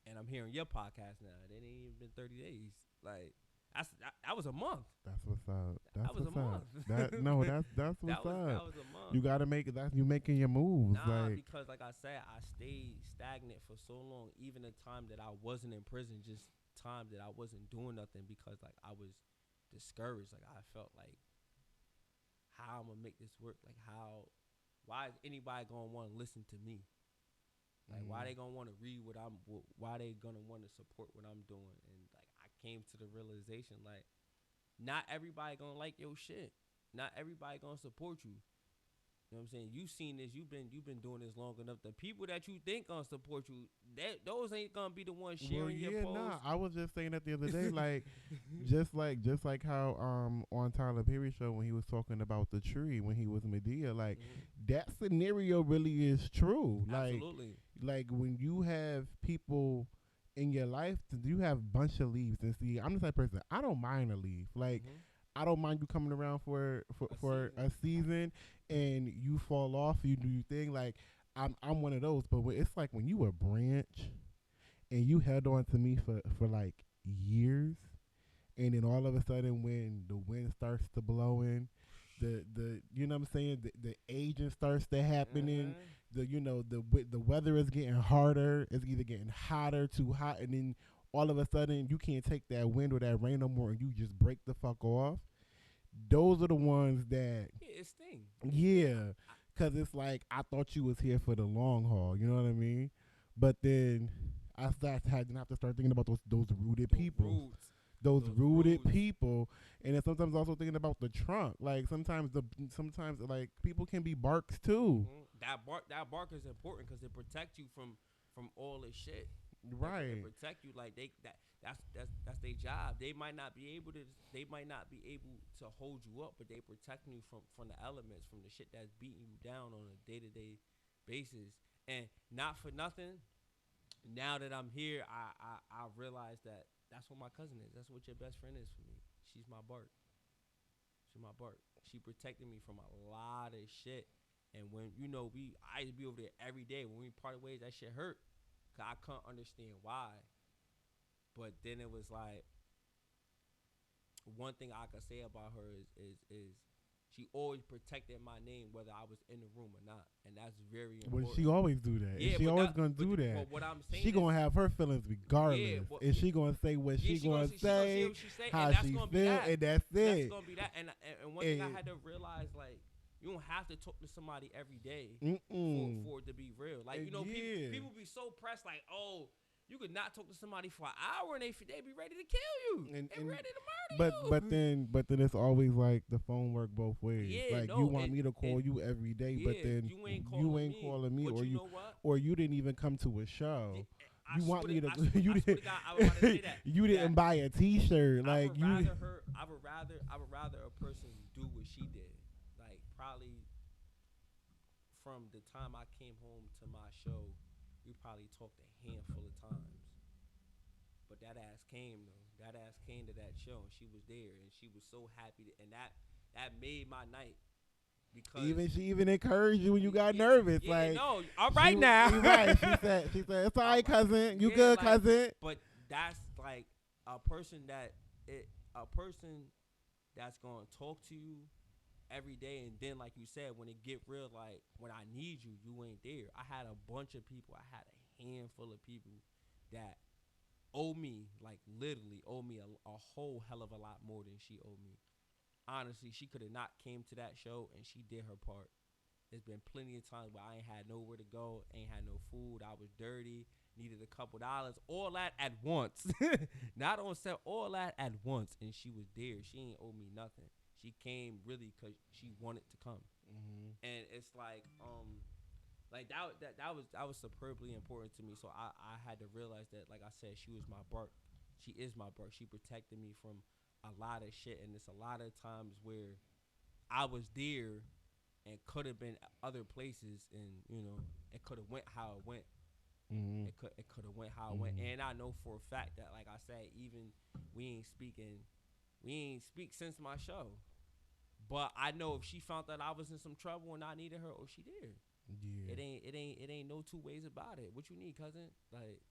Speaker 4: and I'm hearing your podcast now. It ain't even been 30 days. Like that was a month.
Speaker 3: That's what's up.
Speaker 4: That was a month.
Speaker 3: That's what's up.
Speaker 4: That was a month.
Speaker 3: You gotta make it. You making your moves.
Speaker 4: Because like I said, I stayed stagnant for so long. Even the time that I wasn't in prison, just time that I wasn't doing nothing, because like I was discouraged. Like I felt like, how I'm gonna make this work? Like why is anybody gonna want to listen to me? Like why they gonna want to read why they gonna want to support what I'm doing? And like I came to the realization, like not everybody gonna like your shit. Not everybody gonna support you. You know what I'm saying? You seen this. You've been doing this long enough. The people that you think gonna support you, those ain't gonna be the ones sharing your posts.
Speaker 3: Nah, I was just saying that the other day, like, just like how on Tyler Perry show when he was talking about the tree when he was Medea, like that scenario really is true.
Speaker 4: Absolutely.
Speaker 3: Like when you have people in your life, you have a bunch of leaves. And see, I'm the type of person, I don't mind a leaf. Like. I don't mind you coming around for a season and you fall off, you do your thing. Like I'm one of those, but it's like when you a branch and you held on to me for like years, and then all of a sudden when the wind starts to blow in, the you know what I'm saying, the aging starts to happening, the weather is getting harder, it's either getting hotter, too hot, and then all of a sudden you can't take that wind or that rain no more and you just break the fuck off. Those are the ones that
Speaker 4: it sting.
Speaker 3: Yeah, because it's like I thought you was here for the long haul, you know what I mean? But then I have to start thinking about those rooted people. Those rooted people, and then sometimes also thinking about the trunk. Like sometimes like people can be barks too.
Speaker 4: That bark is important because it protects you from all this shit.
Speaker 3: Right.
Speaker 4: and protect you. Like that's their job. They might not be able to. They might not be able to hold you up, but they protecting you from the elements, from the shit that's beating you down on a day to day basis. And not for nothing, now that I'm here, I realize that that's what my cousin is. That's what your best friend is for me. She's my Bart. She's my Bart. She protected me from a lot of shit. And when I used to be over there every day. When we parted ways, that shit hurt. Cause I couldn't understand why. But then it was like one thing I could say about her is she always protected my name whether I was in the room or not, and that's very important.
Speaker 3: Well, she always do that.
Speaker 4: Yeah,
Speaker 3: and she
Speaker 4: but
Speaker 3: always
Speaker 4: that-
Speaker 3: gonna
Speaker 4: but
Speaker 3: do
Speaker 4: the-
Speaker 3: that.
Speaker 4: But what I'm saying
Speaker 3: She
Speaker 4: is,
Speaker 3: gonna have her feelings regardless,
Speaker 4: but-
Speaker 3: and she gonna say what
Speaker 4: yeah,
Speaker 3: she gonna
Speaker 4: say
Speaker 3: say,
Speaker 4: what she say,
Speaker 3: how
Speaker 4: and that's
Speaker 3: she
Speaker 4: gonna be
Speaker 3: feel,
Speaker 4: that.
Speaker 3: and that's
Speaker 4: That's
Speaker 3: it.
Speaker 4: gonna be that. And one thing I
Speaker 3: And-
Speaker 4: had to realize, like, you don't have to talk to somebody every day
Speaker 3: Mm-mm.
Speaker 4: for it to be real. Like,
Speaker 3: Yeah.
Speaker 4: people be so pressed, like, oh, you could not talk to somebody for an hour and they be ready to kill you.
Speaker 3: And-
Speaker 4: They
Speaker 3: and-
Speaker 4: ready to murder you.
Speaker 3: But then it's always like the phone work both ways.
Speaker 4: Yeah,
Speaker 3: like
Speaker 4: no,
Speaker 3: you want
Speaker 4: and-
Speaker 3: me to call
Speaker 4: and-
Speaker 3: you every day, but
Speaker 4: Yeah,
Speaker 3: then
Speaker 4: you ain't
Speaker 3: calling me,
Speaker 4: But
Speaker 3: or
Speaker 4: you know what?
Speaker 3: or you didn't even come to a show.
Speaker 4: Yeah, I
Speaker 3: You want
Speaker 4: swear
Speaker 3: me to?
Speaker 4: I swear-
Speaker 3: You
Speaker 4: I swear to
Speaker 3: didn't.
Speaker 4: God, I was about to say that.
Speaker 3: You didn't buy a T-shirt.
Speaker 4: I
Speaker 3: Like
Speaker 4: would
Speaker 3: you.
Speaker 4: rather a person do what she did. Like, probably from the time I came home to my show, we probably talked a handful of times. But that ass came though. That ass came to that show, and she was there, and she was so happy, and that made my night. Because
Speaker 3: She even encouraged you when you got
Speaker 4: Yeah,
Speaker 3: nervous.
Speaker 4: yeah,
Speaker 3: like
Speaker 4: no, all right
Speaker 3: she,
Speaker 4: now.
Speaker 3: right. She said it's all right, cousin. You
Speaker 4: Yeah,
Speaker 3: good,
Speaker 4: like,
Speaker 3: cousin?
Speaker 4: But that's like a person that's gonna talk to you every day, and then like you said, when it get real, like when I need you, you ain't there. I had a bunch of people. I had a handful of people that owe me, like literally owe me a whole hell of a lot more than she owed me. Honestly, she could have not came to that show, and she did her part. There's been plenty of times where I ain't had nowhere to go, ain't had no food, I was dirty, needed a couple dollars, all that at once. Not on set, all that at once, and she was there. She ain't owe me nothing. She came really because she wanted to come, and it's like that was superbly important to me. So I had to realize that, like I said, she was my Bart. She is my Bart. She protected me from a lot of shit, and it's a lot of times where I was there and could have been other places, and it could have went how it went. It could have went how it went, and I know for a fact that, like I said, even we ain't speak since my show. But I know if she found that I was in some trouble and I needed her, she did.
Speaker 3: Yeah.
Speaker 4: It ain't no two ways about it. What you need, cousin? Like,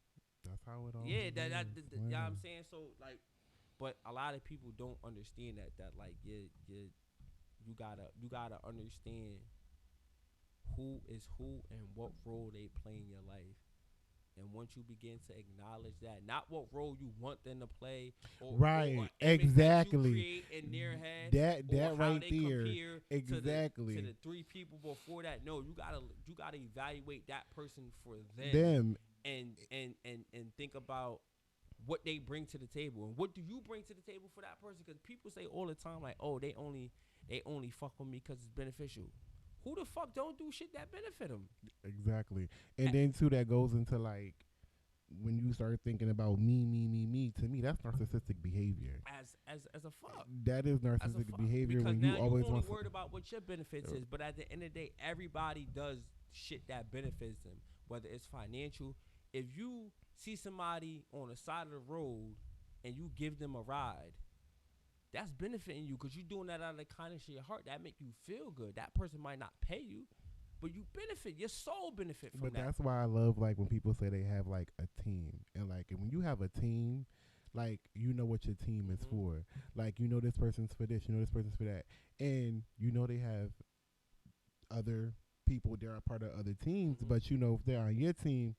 Speaker 3: That's how it all.
Speaker 4: yeah,
Speaker 3: is.
Speaker 4: you know what I'm saying? So like, but a lot of people don't understand that like you gotta understand who is who and what role they play in your life. And once you begin to acknowledge that, not what role you want them to play, or
Speaker 3: Right,
Speaker 4: or image
Speaker 3: exactly.
Speaker 4: that you create in their head,
Speaker 3: That
Speaker 4: or how
Speaker 3: right
Speaker 4: they
Speaker 3: there,
Speaker 4: compare
Speaker 3: exactly.
Speaker 4: to the three people before that. No, you gotta evaluate that person for them, and think about what they bring to the table, and what do you bring to the table for that person? Because people say all the time, like, oh, they only fuck with me because it's beneficial. Who the fuck don't do shit that benefit them?
Speaker 3: Exactly. And then too, that goes into like when you start thinking about me. To me, that's narcissistic behavior.
Speaker 4: As a fuck.
Speaker 3: That is
Speaker 4: As a
Speaker 3: narcissistic
Speaker 4: fuck.
Speaker 3: behavior
Speaker 4: Because
Speaker 3: when
Speaker 4: now
Speaker 3: you always
Speaker 4: only
Speaker 3: want.
Speaker 4: worried about what your benefits is, but at the end of the day, everybody does shit that benefits them, whether it's financial. If you see somebody on the side of the road and you give them a ride, that's benefiting you because you're doing that out of the kindness of your heart. That make you feel good. That person might not pay you, but you benefit. Your soul benefit from
Speaker 3: But
Speaker 4: that.
Speaker 3: that's why I love like when people say they have like a team, and like when you have a team, like you know what your team is for. Like you know this person's for this, you know this person's for that, and you know they have other people. They're a part of other teams, but you know if they're on your team,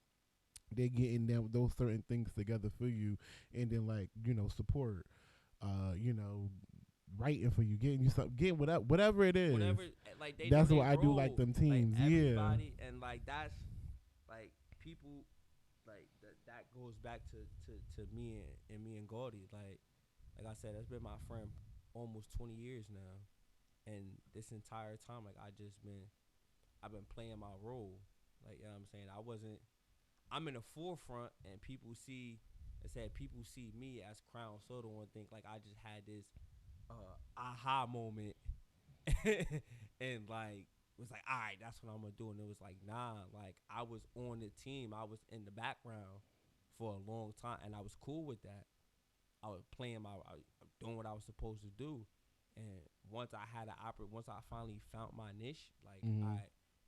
Speaker 3: they're getting them those certain things together for you, and then like support. Writing for you, getting you something, getting whatever it is.
Speaker 4: Like they
Speaker 3: that's
Speaker 4: know
Speaker 3: what
Speaker 4: they
Speaker 3: I do
Speaker 4: role,
Speaker 3: like them teams.
Speaker 4: like
Speaker 3: yeah,
Speaker 4: everybody, and like that's like people like that goes back to me and Gordy. Like I said, that's been my friend almost 20 years now, and this entire time, like I've been playing my role. Like, you know what I'm saying? I'm in the forefront, and people see me as Krwnd Sotto and think like I just had this aha moment, and like was like, all right, that's what I'm gonna do. And it was like, nah, like I was on the team, I was in the background for a long time, and I was cool with that. I was doing what I was supposed to do, and once I finally found my niche, like,
Speaker 3: Mm-hmm.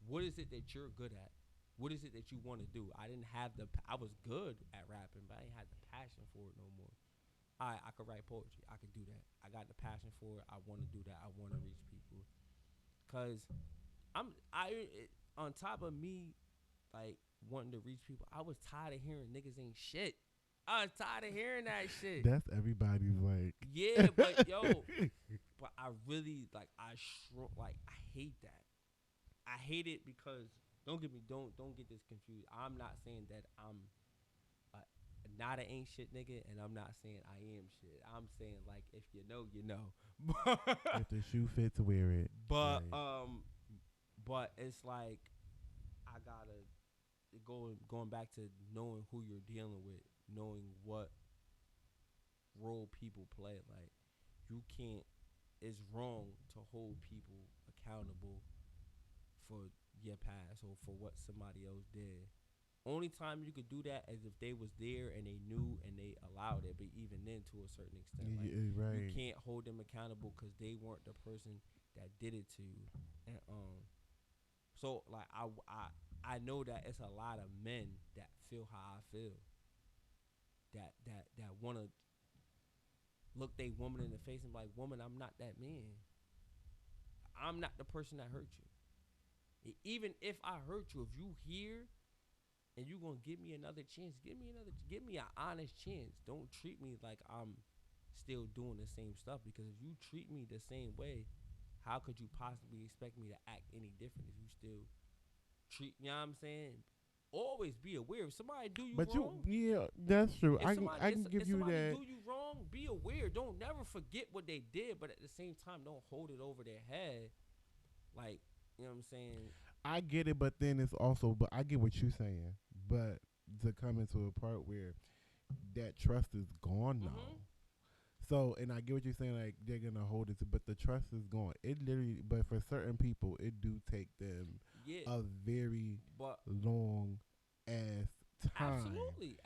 Speaker 4: what is it that you're good at? What is it that you want to do? I was good at rapping, but I didn't have the passion for it no more. I could write poetry. I could do that. I got the passion for it. I want to do that. I want to reach people. Cause on top of me like wanting to reach people, I was tired of hearing niggas ain't shit. I was tired of hearing that shit.
Speaker 3: That's everybody's like.
Speaker 4: Yeah, but but I really like I hate that. I hate it because don't get this confused. I'm not saying that I'm not an ain't shit nigga, and I'm not saying I am shit. I'm saying like if you know, you know.
Speaker 3: If the shoe fits, wear it.
Speaker 4: But
Speaker 3: Right.
Speaker 4: but it's like I gotta going back to knowing who you're dealing with, knowing what role people play. Like you can't. It's wrong to hold people accountable for your past or for what somebody else did. Only time you could do that is if they was there and they knew and they allowed it. But even then, to a certain extent, like you
Speaker 3: Right.
Speaker 4: can't hold them accountable because they weren't the person that did it to you. And so like I know that it's a lot of men that feel how I feel. That wanna look they woman in the face and be like, woman, I'm not that man. I'm not the person that hurt you. Even if I hurt you, if you here and you gonna give me another chance, give me an honest chance. Don't treat me like I'm still doing the same stuff, because if you treat me the same way, how could you possibly expect me to act any different if you still you know what I'm saying? Always be aware if somebody do you
Speaker 3: But
Speaker 4: wrong.
Speaker 3: yeah, that's true.
Speaker 4: If somebody
Speaker 3: I can give
Speaker 4: if
Speaker 3: you
Speaker 4: somebody
Speaker 3: that.
Speaker 4: do you wrong, be aware. Don't never forget what they did, but at the same time, don't hold it over their head. Like, you know what I'm saying?
Speaker 3: I get it, but then it's also, but I get what you're saying. But to come into a part where that trust is gone now.
Speaker 4: Mm-hmm.
Speaker 3: So, and I get what you're saying, like they're gonna hold it to, but the trust is gone. It literally, but for certain people, it do take them
Speaker 4: Yeah,
Speaker 3: a very
Speaker 4: but
Speaker 3: long ass time
Speaker 4: absolutely,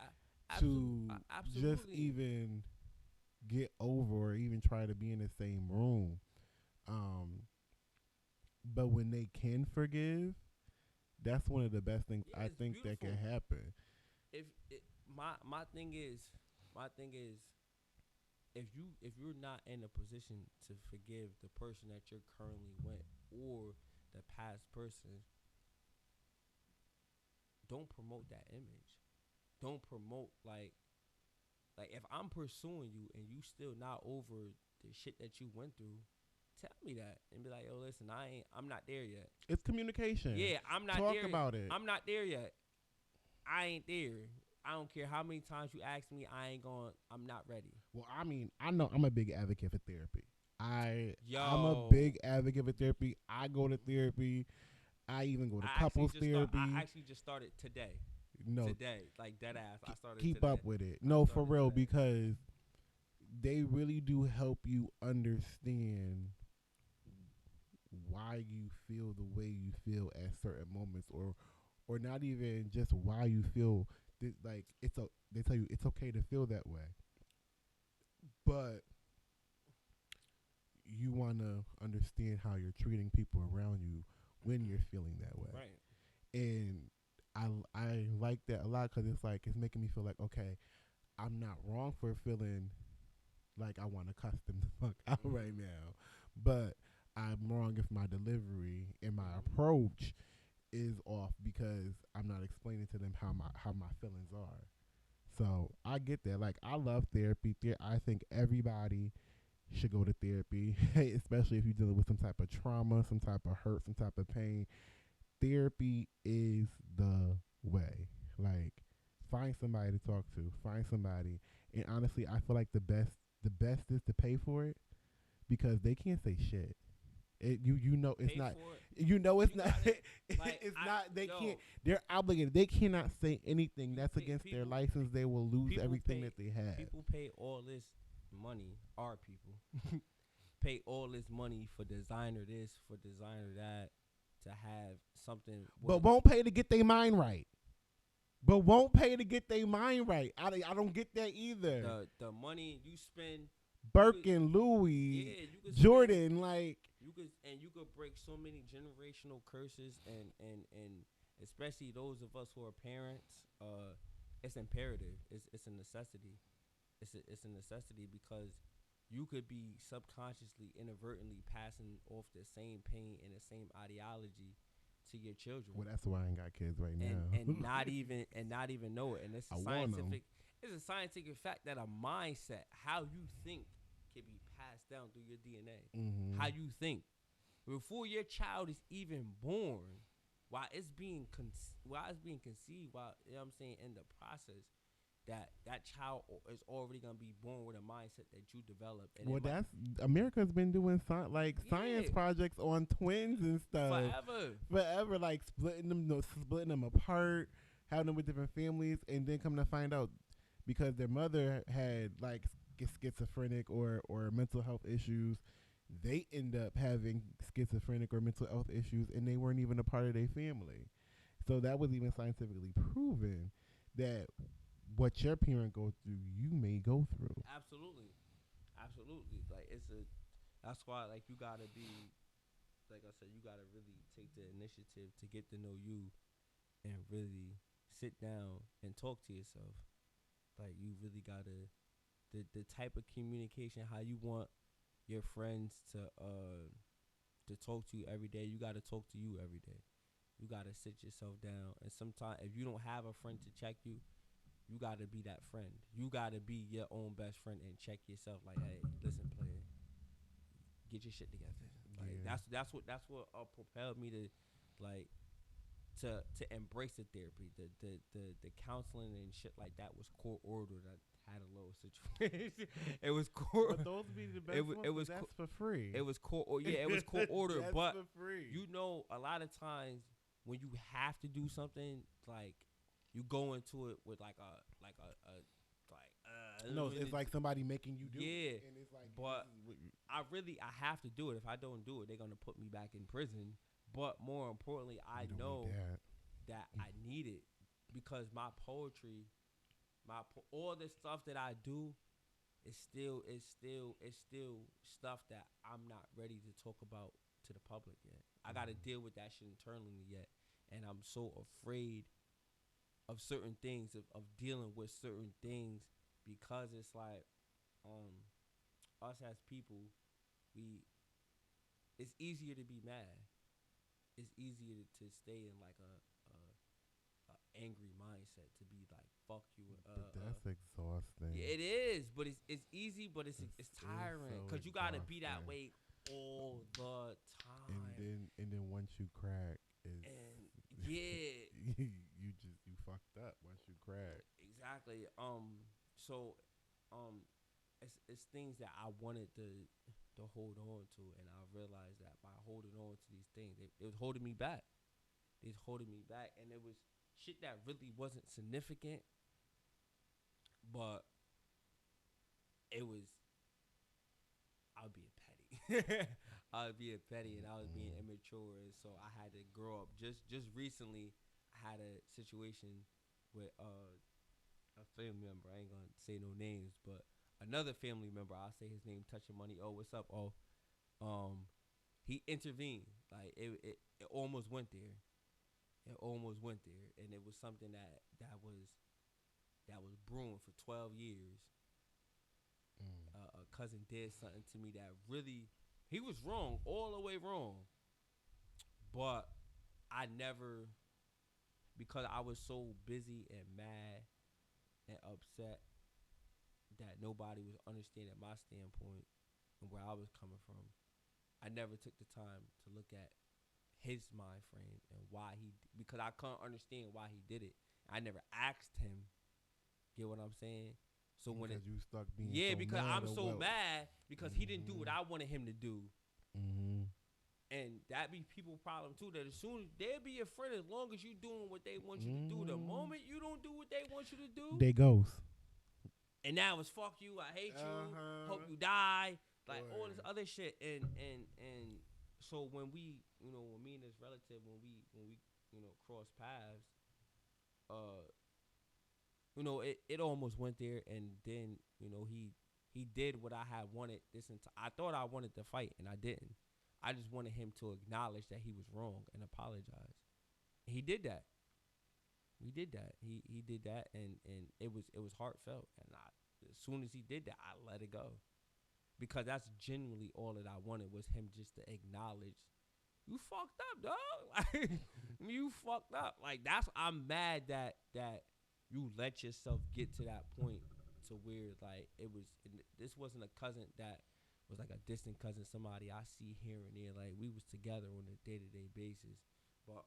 Speaker 3: to just
Speaker 4: absolutely.
Speaker 3: even get over or even try to be in the same room. Um, but when they can forgive, that's one of the best things
Speaker 4: Yeah,
Speaker 3: I
Speaker 4: it's
Speaker 3: think that can
Speaker 4: beautiful.
Speaker 3: happen.
Speaker 4: If it, my thing is, if you're not in a position to forgive the person that you're currently with or the past person, don't promote that image. Don't promote like if I'm pursuing you and you still not over the shit that you went through, tell me that and be like, yo, listen, I'm not there yet.
Speaker 3: It's communication.
Speaker 4: Yeah, I'm not
Speaker 3: Talk
Speaker 4: there.
Speaker 3: about it.
Speaker 4: I'm not there yet. I ain't there. I don't care how many times you ask me. I'm not ready.
Speaker 3: Well, I mean, I know I'm a big advocate for therapy. I'm a
Speaker 4: Yo,
Speaker 3: big advocate for therapy. I go to therapy. I even go to couples
Speaker 4: I
Speaker 3: therapy.
Speaker 4: actually just started today.
Speaker 3: No,
Speaker 4: Today, like dead ass. I started
Speaker 3: keep
Speaker 4: today.
Speaker 3: up with it.
Speaker 4: I
Speaker 3: No, for
Speaker 4: started
Speaker 3: real,
Speaker 4: today.
Speaker 3: because they really do help you understand why you feel the way you feel at certain moments, or not even just why you feel like they tell you it's okay to feel that way, but you want to understand how you're treating people around you when you're feeling that way.
Speaker 4: Right.
Speaker 3: And I like that a lot because it's like it's making me feel like, okay, I'm not wrong for feeling like I want to cuss them the fuck out right now, but I'm wrong if my delivery and my approach is off because I'm not explaining to them how my feelings are. So I get that. Like I love therapy. I think everybody should go to therapy, especially if you're dealing with some type of trauma, some type of hurt, some type of pain. Therapy is the way. Like find somebody to talk to, find somebody. And honestly, I feel like the best is to pay for it because they can't say shit. You know it's
Speaker 4: pay
Speaker 3: not.
Speaker 4: for it.
Speaker 3: You know it's
Speaker 4: You
Speaker 3: not.
Speaker 4: gotta, like,
Speaker 3: It's not. They
Speaker 4: yo,
Speaker 3: can't. They're obligated. They cannot say anything that's against their
Speaker 4: people,
Speaker 3: license. They will lose
Speaker 4: people
Speaker 3: everything
Speaker 4: pay,
Speaker 3: that they have.
Speaker 4: people pay all this money. Our people pay all this money for designer this, for designer that, to have something.
Speaker 3: But won't pay to get their mind right. But won't pay to get their mind right. I don't get that either.
Speaker 4: The money you spend,
Speaker 3: Birkin, Louis,
Speaker 4: yeah, you could
Speaker 3: Jordan, like
Speaker 4: you could break so many generational curses, and especially those of us who are parents. It's imperative. It's a necessity. It's a necessity because you could be subconsciously, inadvertently passing off the same pain and the same ideology to your children.
Speaker 3: Well, that's why I ain't got kids right now.
Speaker 4: And not even know it. And it's a scientific fact that a mindset, how you think, can be passed down through your DNA.
Speaker 3: Mm-hmm.
Speaker 4: How you think before your child is even born, while it's being conceived, while you know what I'm saying, in the process, that child is already gonna be born with a mindset that you develop. And
Speaker 3: well, America's been doing science projects on twins and stuff forever, like splitting them apart, having them with different families, and then come to find out because their mother had like schizophrenic or mental health issues, they end up having schizophrenic or mental health issues, and they weren't even a part of their family. So that was even scientifically proven that what your parent go through, you may go through.
Speaker 4: Absolutely. Like that's why, like, you gotta be, like I said, you gotta really take the initiative to get to know you, and really sit down and talk to yourself. Like, you really gotta, the type of communication, how you want your friends to talk to you every day. You gotta talk to you every day. You gotta sit yourself down, and sometimes if you don't have a friend to check you, you gotta be that friend. You gotta be your own best friend and check yourself. Like, hey, listen, player, get your shit together. Like, that's what propelled me to, like, to embrace the therapy, the counseling and shit like that was court ordered. I had a little situation. It was court.
Speaker 3: But those be the best ones. It was that's for free.
Speaker 4: It was court. Yeah, it was court ordered.
Speaker 3: That's
Speaker 4: but
Speaker 3: for free.
Speaker 4: You know, a lot of times when you have to do something, like, you go into it with
Speaker 3: no, it's like somebody making you do
Speaker 4: it.
Speaker 3: Yeah, and it's like,
Speaker 4: but I have to do it. If I don't do it, they're gonna put me back in prison. But more importantly, I know that I need it, because my poetry, all the stuff that I do, is still stuff that I'm not ready to talk about to the public yet. I gotta deal with that shit internally yet, and I'm so afraid of certain things, of dealing with certain things, because it's like, us as people, it's easier to be mad. It's easier to stay in like a angry mindset, to be like, fuck you.
Speaker 3: But that's exhausting.
Speaker 4: Yeah, it is, but it's easy, but it's tiring, because you gotta be that way all the time.
Speaker 3: And then once you crack,
Speaker 4: yeah,
Speaker 3: you fucked up once you crack.
Speaker 4: Exactly. So it's things that I wanted to hold on to, and I realized that by holding on to these things, it was holding me back. It's holding me back, and it was shit that really wasn't significant, but it was. I was being petty. I was being petty, and I was being immature, and so I had to grow up. Just recently, I had a situation with a family member. I ain't gonna say no names, but another family member, I'll say his name, Touching Money. Oh, what's up? Oh, he intervened. Like, it almost went there. It almost went there, and it was something that was brewing for 12 years. A cousin did something to me that really, he was wrong, all the way wrong. But I never, because I was so busy and mad and upset that nobody was understanding my standpoint and where I was coming from, I never took the time to look at his mind frame and why because I couldn't understand why he did it. I never asked him. Get what I'm saying? So
Speaker 3: because you stuck being
Speaker 4: because I'm so mad because he didn't do what I wanted him to do.
Speaker 3: Mm-hmm.
Speaker 4: And that be people problem too. That as soon as they'll be your friend as long as you doing what they want you to do. The moment you don't do what they want you to do,
Speaker 3: they ghost.
Speaker 4: and now it's fuck you, I hate you, hope you die, like all this other shit. And so when we, when me and this relative, when we cross paths, uh, it almost went there, and then he did what I had wanted this entire. I thought I wanted to fight, and I didn't. I just wanted him to acknowledge that he was wrong and apologize. He did that. He did that. He did that, and it was heartfelt. And as soon as he did that, I let it go, because that's genuinely all that I wanted, was him just to acknowledge, you fucked up, dog. Like, you fucked up. Like, I'm mad that you let yourself get to that point, to where like this wasn't a cousin that was like a distant cousin, somebody I see here and there. Like, we was together on a day-to-day basis. But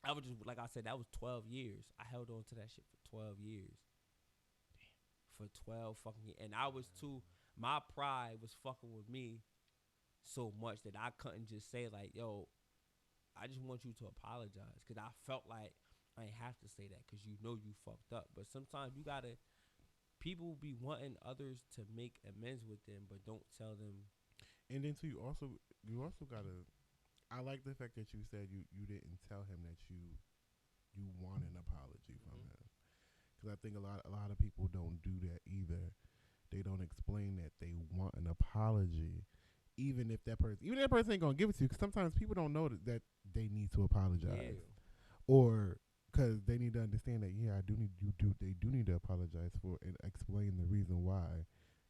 Speaker 4: I was just, like I said, that was 12 years. I held on to that shit for 12 years. For 12 fucking years. And I was too, my pride was fucking with me so much that I couldn't just say like, yo, I just want you to apologize. Because I felt like I ain't have to say that, because you fucked up. But sometimes you gotta, people be wanting others to make amends with them, but don't tell them.
Speaker 3: And then too, you also gotta. I like the fact that you said you didn't tell him that you want an apology from him, because I think a lot of people don't do that either. They don't explain that they want an apology, even if that person ain't gonna give it to you. Because sometimes people don't know that they need to apologize, or because they need to understand that they do need to apologize for and explain the reason why,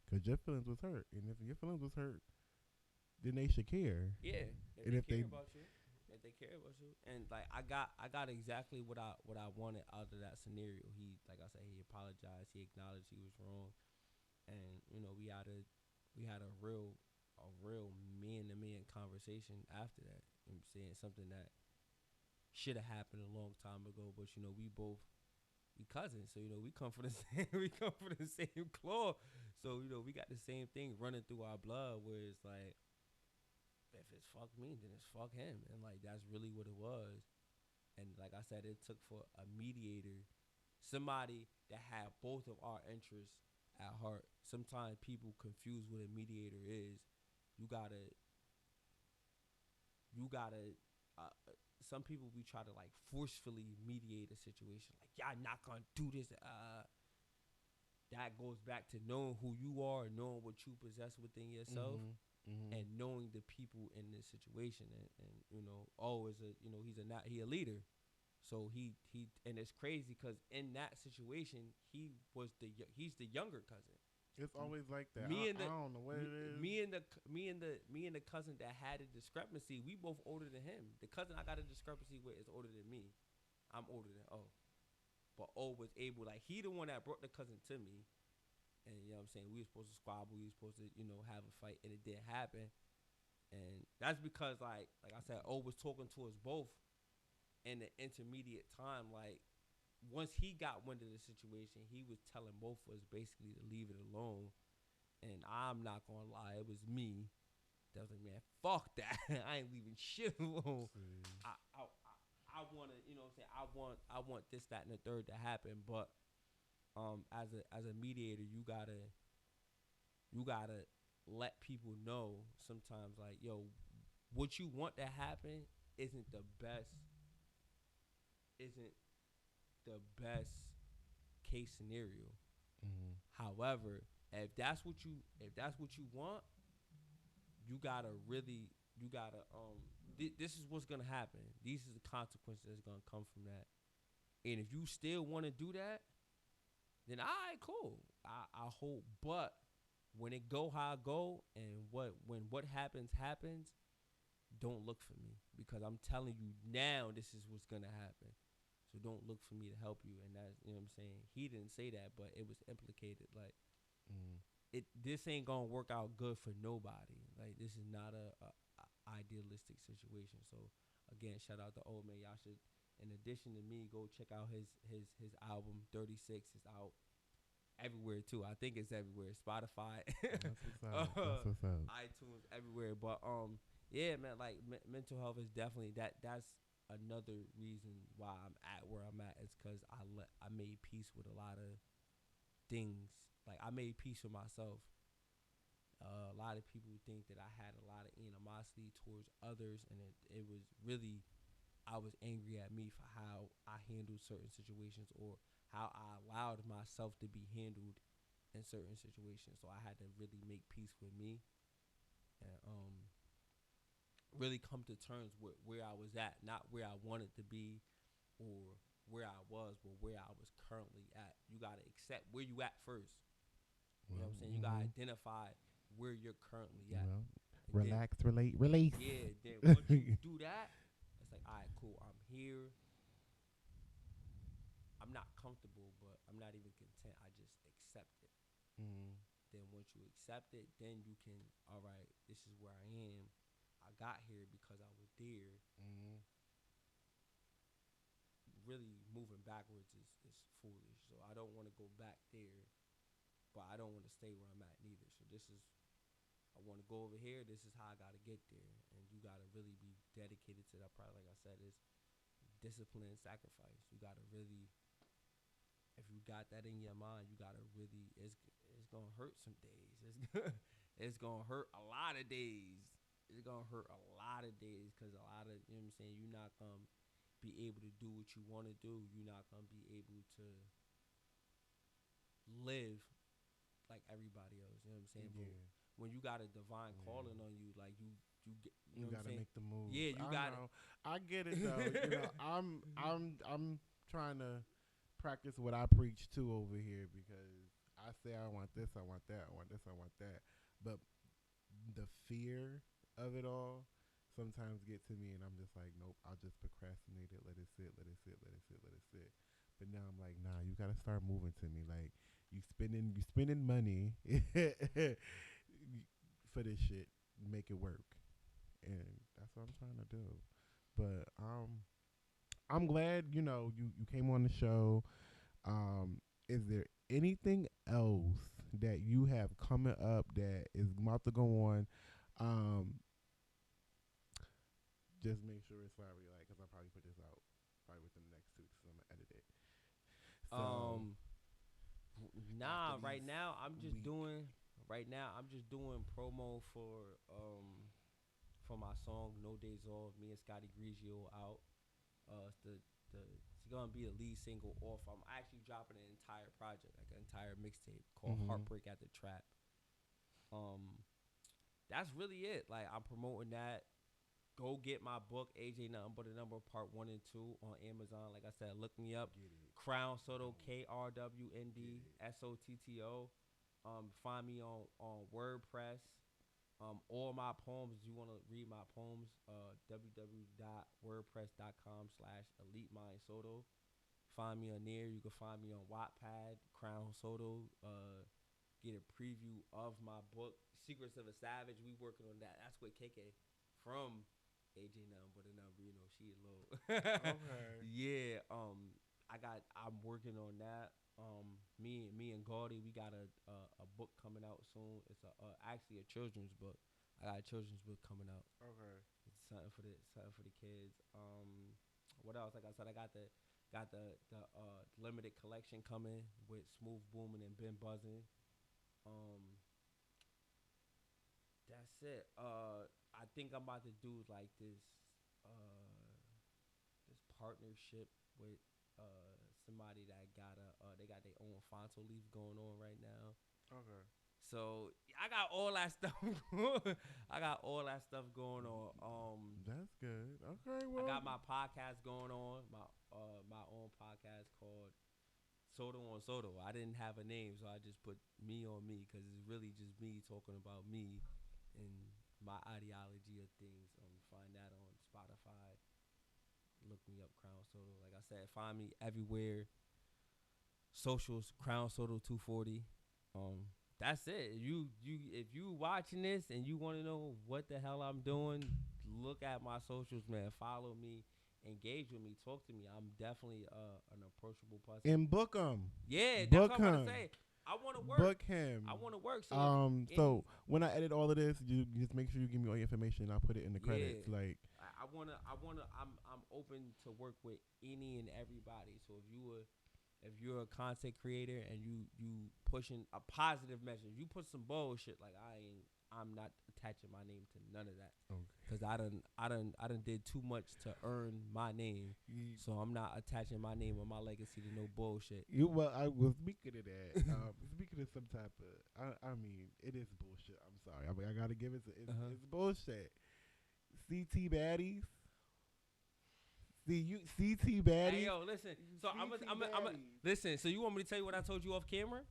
Speaker 3: because your feelings was hurt, and if your feelings was hurt, then they should care.
Speaker 4: Yeah, if they care about you, and like I got exactly what I wanted out of that scenario. He, like I said, he apologized, he acknowledged he was wrong, and we had a real man to man conversation after that. You know what I'm saying? Something that should have happened a long time ago, but we cousins, so we come from the same cloth, so we got the same thing running through our blood, where it's like, if it's fuck me, then it's fuck him, and like that's really what it was. And like I said, it took for a mediator, somebody that had both of our interests at heart. Sometimes people confuse what a mediator is. You gotta some people, we try to like forcefully mediate a situation, like, y'all not gonna do this. That goes back to knowing who you are, knowing what you possess within yourself, and knowing the people in this situation. And he a leader, so he and it's crazy, because in that situation, he's the younger cousin.
Speaker 3: It's always like that. I don't know what it is. Me and
Speaker 4: the cousin that had a discrepancy, we both older than him. The cousin I got a discrepancy with is older than me. I'm older than O. But O was able, like, he the one that brought the cousin to me. And you know what I'm saying? We were supposed to squabble, we were supposed to, have a fight, and it didn't happen. And that's because like I said, O was talking to us both in the intermediate time. Like, once he got wind of the situation, he was telling both of us basically to leave it alone. And I'm not gonna lie, it was me that was like, man, fuck that. I ain't leaving shit alone. I wanna, what I'm saying, I want this, that, and the third to happen. But as a mediator, you gotta let people know sometimes, like, yo, what you want to happen isn't the best case scenario. However, if that's what you want, you gotta this is what's gonna happen. These are the consequences that's gonna come from that. And if you still want to do that, then all right, cool. I hope, but when it go how it go, and when what happens, don't look for me, because I'm telling you now, this is what's gonna happen. So don't look for me to help you. And that's, what I'm saying. He didn't say that, but it was implicated. Like, this ain't gonna work out good for nobody. Like, this is not a idealistic situation. So again, shout out to Old Man. Y'all should, in addition to me, go check out his album 36 is out everywhere too. I think it's everywhere. Spotify,
Speaker 3: That's what's up.
Speaker 4: iTunes, everywhere. But Yeah, man. Like mental health is definitely that. That's another reason why I'm at where I'm at. Is because I made peace with a lot of things. Like I made peace with myself. A lot of people think that I had a lot of animosity towards others, and it was really I was angry at me for how I handled certain situations or how I allowed myself to be handled in certain situations. So I had to really make peace with me and really come to terms with where I was at, not where I wanted to be or where I was, but where I was currently at. You got to accept where you at first. You know what I'm saying? You got to identify where you're currently at.
Speaker 3: Well,
Speaker 4: And
Speaker 3: relax, relate, release.
Speaker 4: Yeah, then once you do that, it's like, all right, cool, I'm here. I'm not comfortable, but I'm not even content. I just accept it. Then once you accept it, then you can, all right, this is where I am. I got here because I was there. Really moving backwards is foolish. So I don't want to go back there, but I don't want to stay where I'm at neither. So this is, I want to go over here. This is how I got to get there. And you got to really be dedicated to that. Probably, like I said, is discipline and sacrifice. You got to really, if you got that in your mind, you got to really, it's going to hurt some days. It's going to hurt a lot of days. It's going to hurt a lot of days because a lot of, you know what I'm saying, you're not going to be able to do what you want to do. You're not going to be able to live like everybody else. You know what I'm saying? Yeah. But when you got a divine calling on you, like you get, you know
Speaker 3: gotta make the move.
Speaker 4: Yeah, you got it.
Speaker 3: I get it though. You know, I'm trying to practice what I preach too over here because I say I want this, I want that, I want this, I want that, but the fear of it all sometimes get to me, and I'm just like, nope, I'll just procrastinate it, let it sit, let it sit, let it sit, let it sit. But now I'm like, nah, you gotta start moving to me. Like you spending money for this shit, make it work, and that's what I'm trying to do. But I'm glad you came on the show. Is there anything else that you have coming up that is about to go on? Just make sure it's probably like, because I'll probably put this out probably within the next 2 weeks. So I'm gonna edit it. So,
Speaker 4: nah, right now I'm just doing. Right now I'm just doing promo for my song No Days Off. Me and Scotty Grigio out. It's gonna be the lead single off. I'm actually dropping an entire project, like an entire mixtape called Heartbreak at the Trap. That's really it. Like I'm promoting that. Go get my book, AJ Nothing But a Number, Part 1 and 2 on Amazon. Like I said, look me up. Krwnd Sotto, KRWND SOTTO. Find me on WordPress. All my poems, you want to read my poems, www.wordpress.com/EliteMindSotto. Find me on there. You can find me on Wattpad, Krwnd Sotto. Get a preview of my book, Secrets of a Savage. We working on that. That's what KK from AJ Nothing But a Number, she a little.
Speaker 3: okay.
Speaker 4: Yeah, I'm working on that. Me and Gaudi, we got a book coming out soon. It's actually a children's book. I got a children's book coming out.
Speaker 3: Okay.
Speaker 4: It's something for the kids. What else? Like I said, I got the limited collection coming with Smooth Boomin' and Ben Buzzin'. That's it. I think I'm about to do like this partnership with somebody that got they got their own Fonto leaf going on right now.
Speaker 3: Okay.
Speaker 4: So I got all that stuff. I got all that stuff going on.
Speaker 3: That's good. Okay. Well,
Speaker 4: I got my podcast going on. My own podcast called Sotto on Sotto. I didn't have a name, so I just put me on me because it's really just me talking about me and my ideology of things. Find that on Spotify. Look me up, Krwnd Sotto. Like I said, find me everywhere. Socials, Krwnd Sotto 240. That's it. If you watching this and you want to know what the hell I'm doing, look at my socials, man. Follow me, engage with me, talk to me. I'm definitely an approachable person.
Speaker 3: And book them.
Speaker 4: Yeah,
Speaker 3: book
Speaker 4: that's what I'm about to say. I want to work.
Speaker 3: Book him.
Speaker 4: I want to work.
Speaker 3: So when I edit all of this, you just make sure you give me all your information. I'll put it in the credits. Like
Speaker 4: I wanna. I'm open to work with any and everybody. So if you're a content creator and you pushing a positive message, you put some bullshit like I'm not attaching my name to none of that.
Speaker 3: okay.
Speaker 4: Cause I done did too much to earn my name, so I'm not attaching my name or my legacy to no bullshit.
Speaker 3: I was speaking of that. Speaking of some type of, I mean, it is bullshit. I'm sorry. I mean, I gotta give it. It's bullshit. CT baddies. CT baddies.
Speaker 4: Hey yo, listen. So I'm listen. So you want me to tell you what I told you off camera?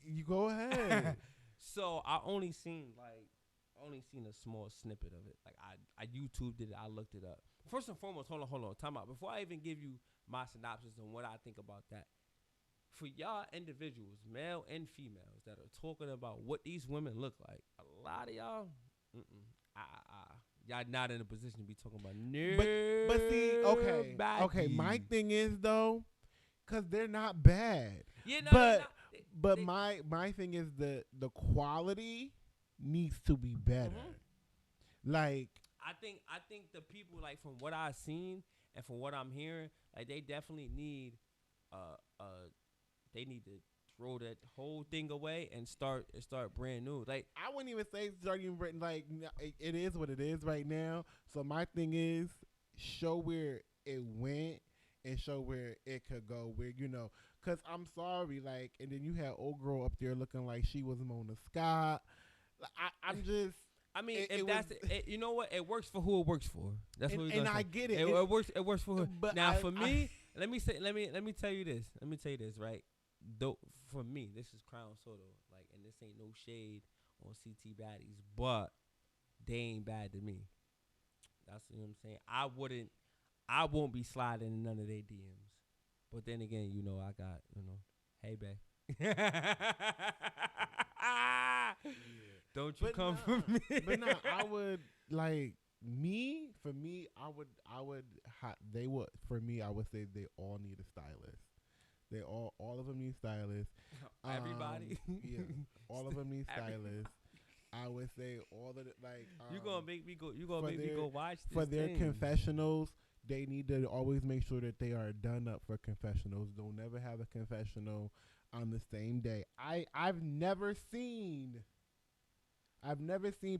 Speaker 3: You go ahead.
Speaker 4: So I only seen a small snippet of it. Like I YouTubed it. I looked it up. First and foremost, hold on, time out. Before I even give you my synopsis on what I think about that, for y'all individuals, male and females, that are talking about what these women look like, a lot of y'all, y'all not in a position to be talking about
Speaker 3: but see, okay. My thing is though, cause they're not bad.
Speaker 4: Yeah, no,
Speaker 3: but my thing is the quality needs to be better. Mm-hmm. Like
Speaker 4: I think the people, like, from what I've seen and from what I'm hearing, like, they definitely need they need to throw that whole thing away and start brand new. Like,
Speaker 3: I wouldn't even say starting like it is what it is right now. So my thing is show where it went and show where it could go. Where cause I'm sorry, like, and then you had old girl up there looking like she was Mona Scott. I'm just.
Speaker 4: I mean, you know what? It works for who it works for. That's what we're gonna say.
Speaker 3: I get it.
Speaker 4: It works. It works for who.
Speaker 3: But
Speaker 4: now, for me, let me tell you this. Let me tell you this, right? Though, for me, this is Krwnd Sotto, like, and this ain't no shade on CT baddies, but they ain't bad to me. That's what I'm saying. I won't be sliding in none of their DMs. But then again, I got, hey, babe. Don't you come for me.
Speaker 3: But no, I would, like, for me, I would say they all need a stylist. All of them need stylists.
Speaker 4: Everybody.
Speaker 3: Yeah, all of them need stylists. I would say all of it, like,
Speaker 4: you gonna make me go. You gonna make me go watch this
Speaker 3: for their
Speaker 4: thing.
Speaker 3: confessionals. They need to always make sure that they are done up for confessionals. Don't never have a confessional on the same day. I've never seen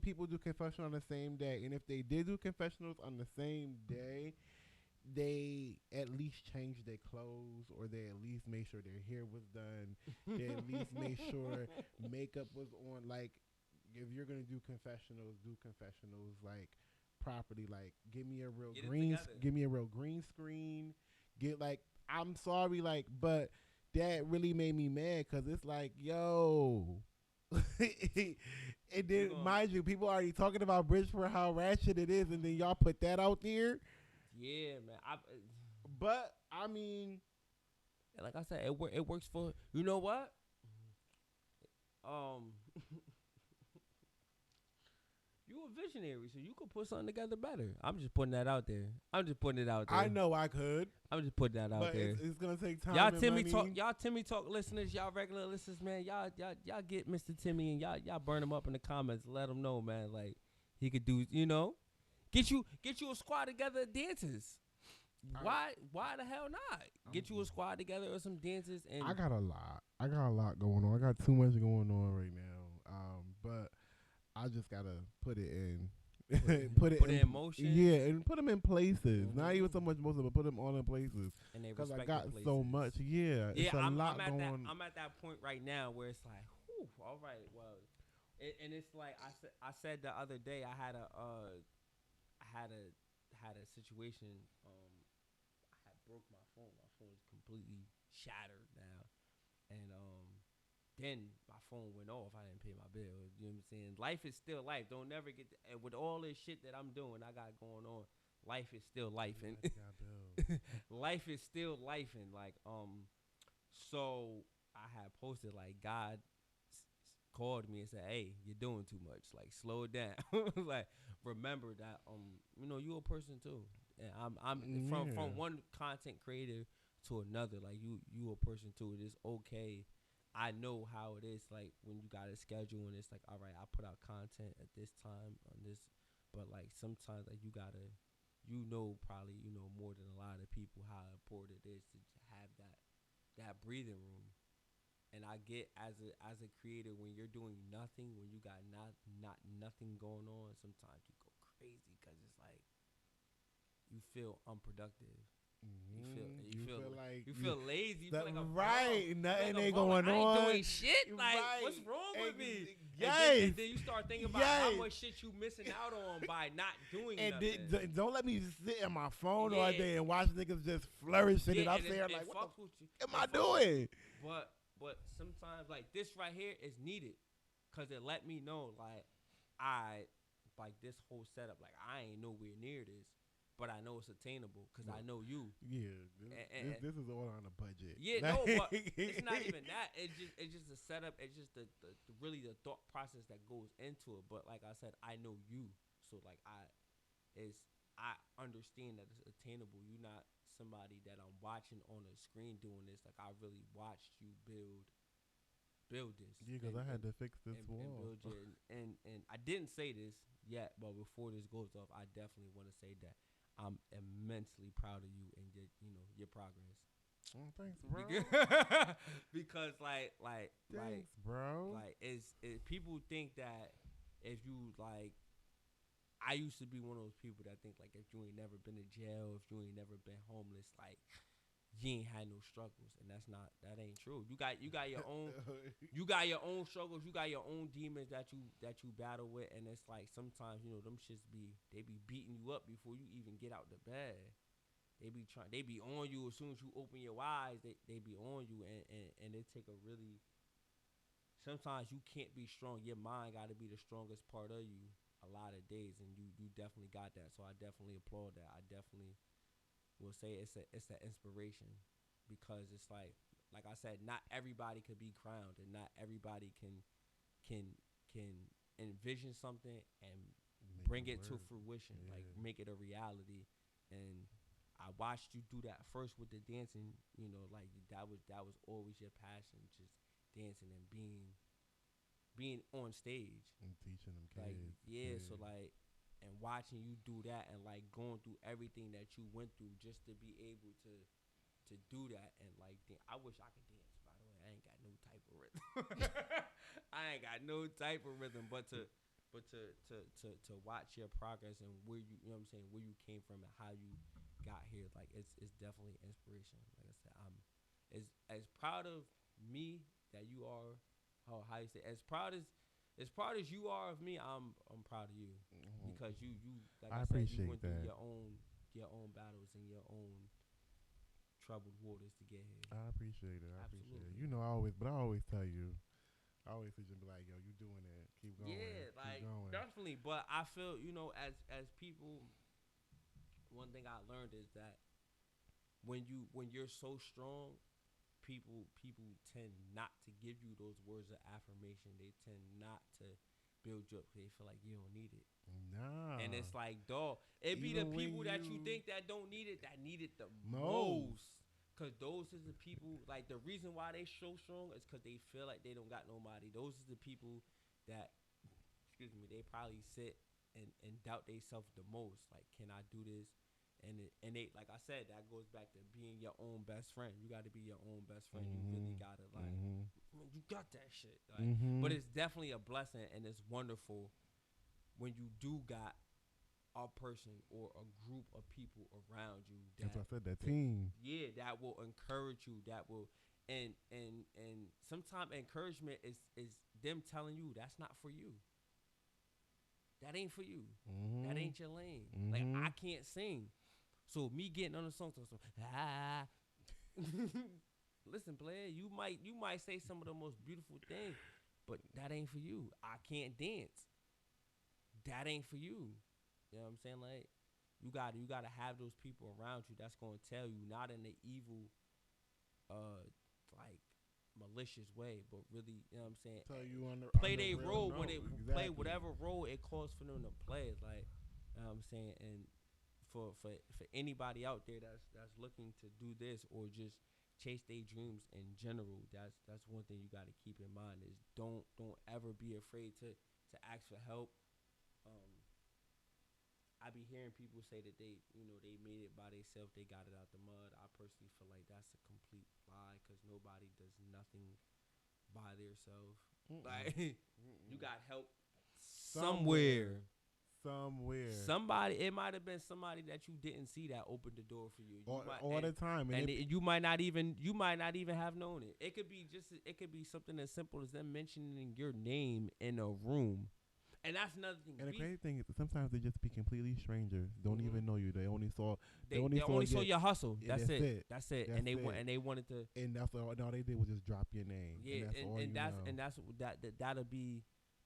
Speaker 3: people do confessional on the same day. And if they did do confessionals on the same day, they at least changed their clothes, or they at least made sure their hair was done. They at least made sure makeup was on. Like, if you're gonna do confessionals like properly. Like, give me a real green screen. I'm sorry, like, but that really made me mad, because it's like, yo. And then, mind you, people already talking about Bridgeport, how ratchet it is, and then y'all put that out there.
Speaker 4: Yeah, man.
Speaker 3: But I mean,
Speaker 4: like I said, it works for, you know what? You a visionary, so you could put something together better. I'm just putting that out there. I know I
Speaker 3: could.
Speaker 4: I'm just putting that out there.
Speaker 3: It's gonna take time.
Speaker 4: Y'all TimmyTalk listeners, y'all regular listeners, man. Y'all get Mr. Timmy and y'all burn him up in the comments. Let him know, man. Like, he could do, get you a squad together of dancers. Why the hell not? Get you a squad together or some dancers. And
Speaker 3: I got a lot going on. I got too much going on right now. But I just gotta put it in. Put it in motion. Yeah, and put them in places. Mm-hmm. Not even so much motion, but put them all in places.
Speaker 4: And they
Speaker 3: because I got so much. Yeah, it's a lot going on.
Speaker 4: I'm at that point right now where it's like, whew, all right, well, and it's like I said the other day, I had a situation. I had broke my phone. My phone is completely shattered now, and then my phone went off. I didn't pay my bill. You know what I'm saying? Life is still life. Don't never get and with all this shit that I'm doing, I got going on. Life is still life, and life is still life, and like so I had posted, like, God called me and said, "Hey, you're doing too much. Like, slow it down. Like, remember that you're a person too." And I'm from one content creator to another. Like, you a person too. It is okay I know how it is, like, when you got a schedule and it's like, all right, I put out content at this time on this, but, like, sometimes, like, you gotta, probably, more than a lot of people how important it is to have that breathing room. And I get, as a creator, when you're doing nothing, when you got not nothing going on, sometimes you go crazy because it's like you feel unproductive. You feel lazy. You feel like I'm
Speaker 3: right. Nothing
Speaker 4: like
Speaker 3: ain't
Speaker 4: I'm
Speaker 3: going
Speaker 4: like, I
Speaker 3: on.
Speaker 4: ain't doing shit. Like,
Speaker 3: Right.
Speaker 4: what's wrong with me?
Speaker 3: Yes.
Speaker 4: And then you start thinking about how much shit you missing out on by not doing nothing.
Speaker 3: Don't let me just sit on my phone all
Speaker 4: Yeah.
Speaker 3: day and watch niggas just flourishing it. I'm saying, like, what the am I doing?
Speaker 4: But sometimes, like, this right here is needed, because it let me know, like, this whole setup, like, I ain't nowhere near this, but I know it's attainable because I know you.
Speaker 3: Yeah, this is all on a budget.
Speaker 4: Yeah, no, but it's not even that. It's just the setup. It's just the really the thought process that goes into it. But like I said, I know you, so like I understand that it's attainable. You're not somebody that I'm watching on a screen doing this. Like, I really watched you build this.
Speaker 3: Yeah, because I had to fix this wall.
Speaker 4: And I didn't say this yet, but before this goes off, I definitely want to say that I'm immensely proud of you and your progress.
Speaker 3: Oh, thanks, bro.
Speaker 4: Because
Speaker 3: thanks, bro.
Speaker 4: Like, people think that if you, like, I used to be one of those people that think, like, if you ain't never been to jail, if you ain't never been homeless, like, you ain't had no struggles, and that ain't true. You got your own you got your own struggles, you got your own demons that you battle with, and it's like sometimes them shits they be beating you up before you even get out the bed. They be on you as soon as you open your eyes. They be on you, and it take a really. Sometimes you can't be strong. Your mind got to be the strongest part of you a lot of days, and you definitely got that. So I definitely applaud that. I definitely will say it's an inspiration, because it's like I said, not everybody could be crowned, and not everybody can envision something and bring it to fruition, like make it a reality. And I watched you do that first with the dancing, like that was always your passion, just dancing and being on stage
Speaker 3: and teaching them kids.
Speaker 4: Like, yeah, so like, and watching you do that, and like going through everything that you went through just to be able to do that. And like, I wish I could dance, by the way. I ain't got no type of rhythm. I ain't got no type of rhythm, but to watch your progress and where you know what I'm saying, where you came from and how you got here, like it's definitely inspiration. Like I said, I'm as proud of me that you are. How you say, as proud as you are of me, I'm proud of you, because you like I said, you went through your own battles and your own troubled waters to get here.
Speaker 3: I appreciate it. I appreciate it. I always tell you. I always just be like, yo, you doing it. Keep going.
Speaker 4: Yeah, like, definitely. But I feel, as people, one thing I learned is that when you're so strong, people tend not to give you those words of affirmation. They tend not to build you up. They feel like you don't need it.
Speaker 3: Nah.
Speaker 4: And it's like, dog, it be the people that you think that don't need it that need it the most. Because those is the people, like, the reason why they so strong is because they feel like they don't got nobody. Those is the people that, they probably sit and doubt themselves the most. Like, can I do this? And they, like I said, that goes back to being your own best friend. You got to be your own best friend. You really got to, like, you got that shit. Like, but it's definitely a blessing, and it's wonderful when you do got a person or a group of people around you.
Speaker 3: That's what I said, that team.
Speaker 4: Yeah, that will encourage you. That will, and sometimes encouragement is them telling you that's not for you. That ain't for you. That ain't your lane. Like, I can't sing. So me getting on the song, listen, player, you might say some of the most beautiful things, but that ain't for you. I can't dance. That ain't for you. You know what I'm saying? Like, you gotta have those people around you that's gonna tell you, not in the evil, like, malicious way, but really, you know what I'm saying,
Speaker 3: tell you
Speaker 4: play their role when it play whatever role it calls for them to play. Like, you know what I'm saying? And for anybody out there that's looking to do this, or just chase their dreams in general. That's one thing you got to keep in mind is don't ever be afraid to ask for help. Um, I be hearing people say that they made it by themselves, they got it out the mud. I personally feel like that's a complete lie because nobody does nothing by themselves. Like you got help somewhere. Somebody, it might have been somebody that you didn't see that opened the door for you.
Speaker 3: All the time,
Speaker 4: and you might not even have known it. It could be something as simple as them mentioning your name in a room, and that's another thing.
Speaker 3: And the crazy thing is, sometimes they just be completely strangers, don't even know you. They only saw
Speaker 4: your hustle.
Speaker 3: Yeah,
Speaker 4: That's it. And they wanted to.
Speaker 3: And that's all they did was just drop your name.
Speaker 4: Yeah,
Speaker 3: and
Speaker 4: that's that'll be.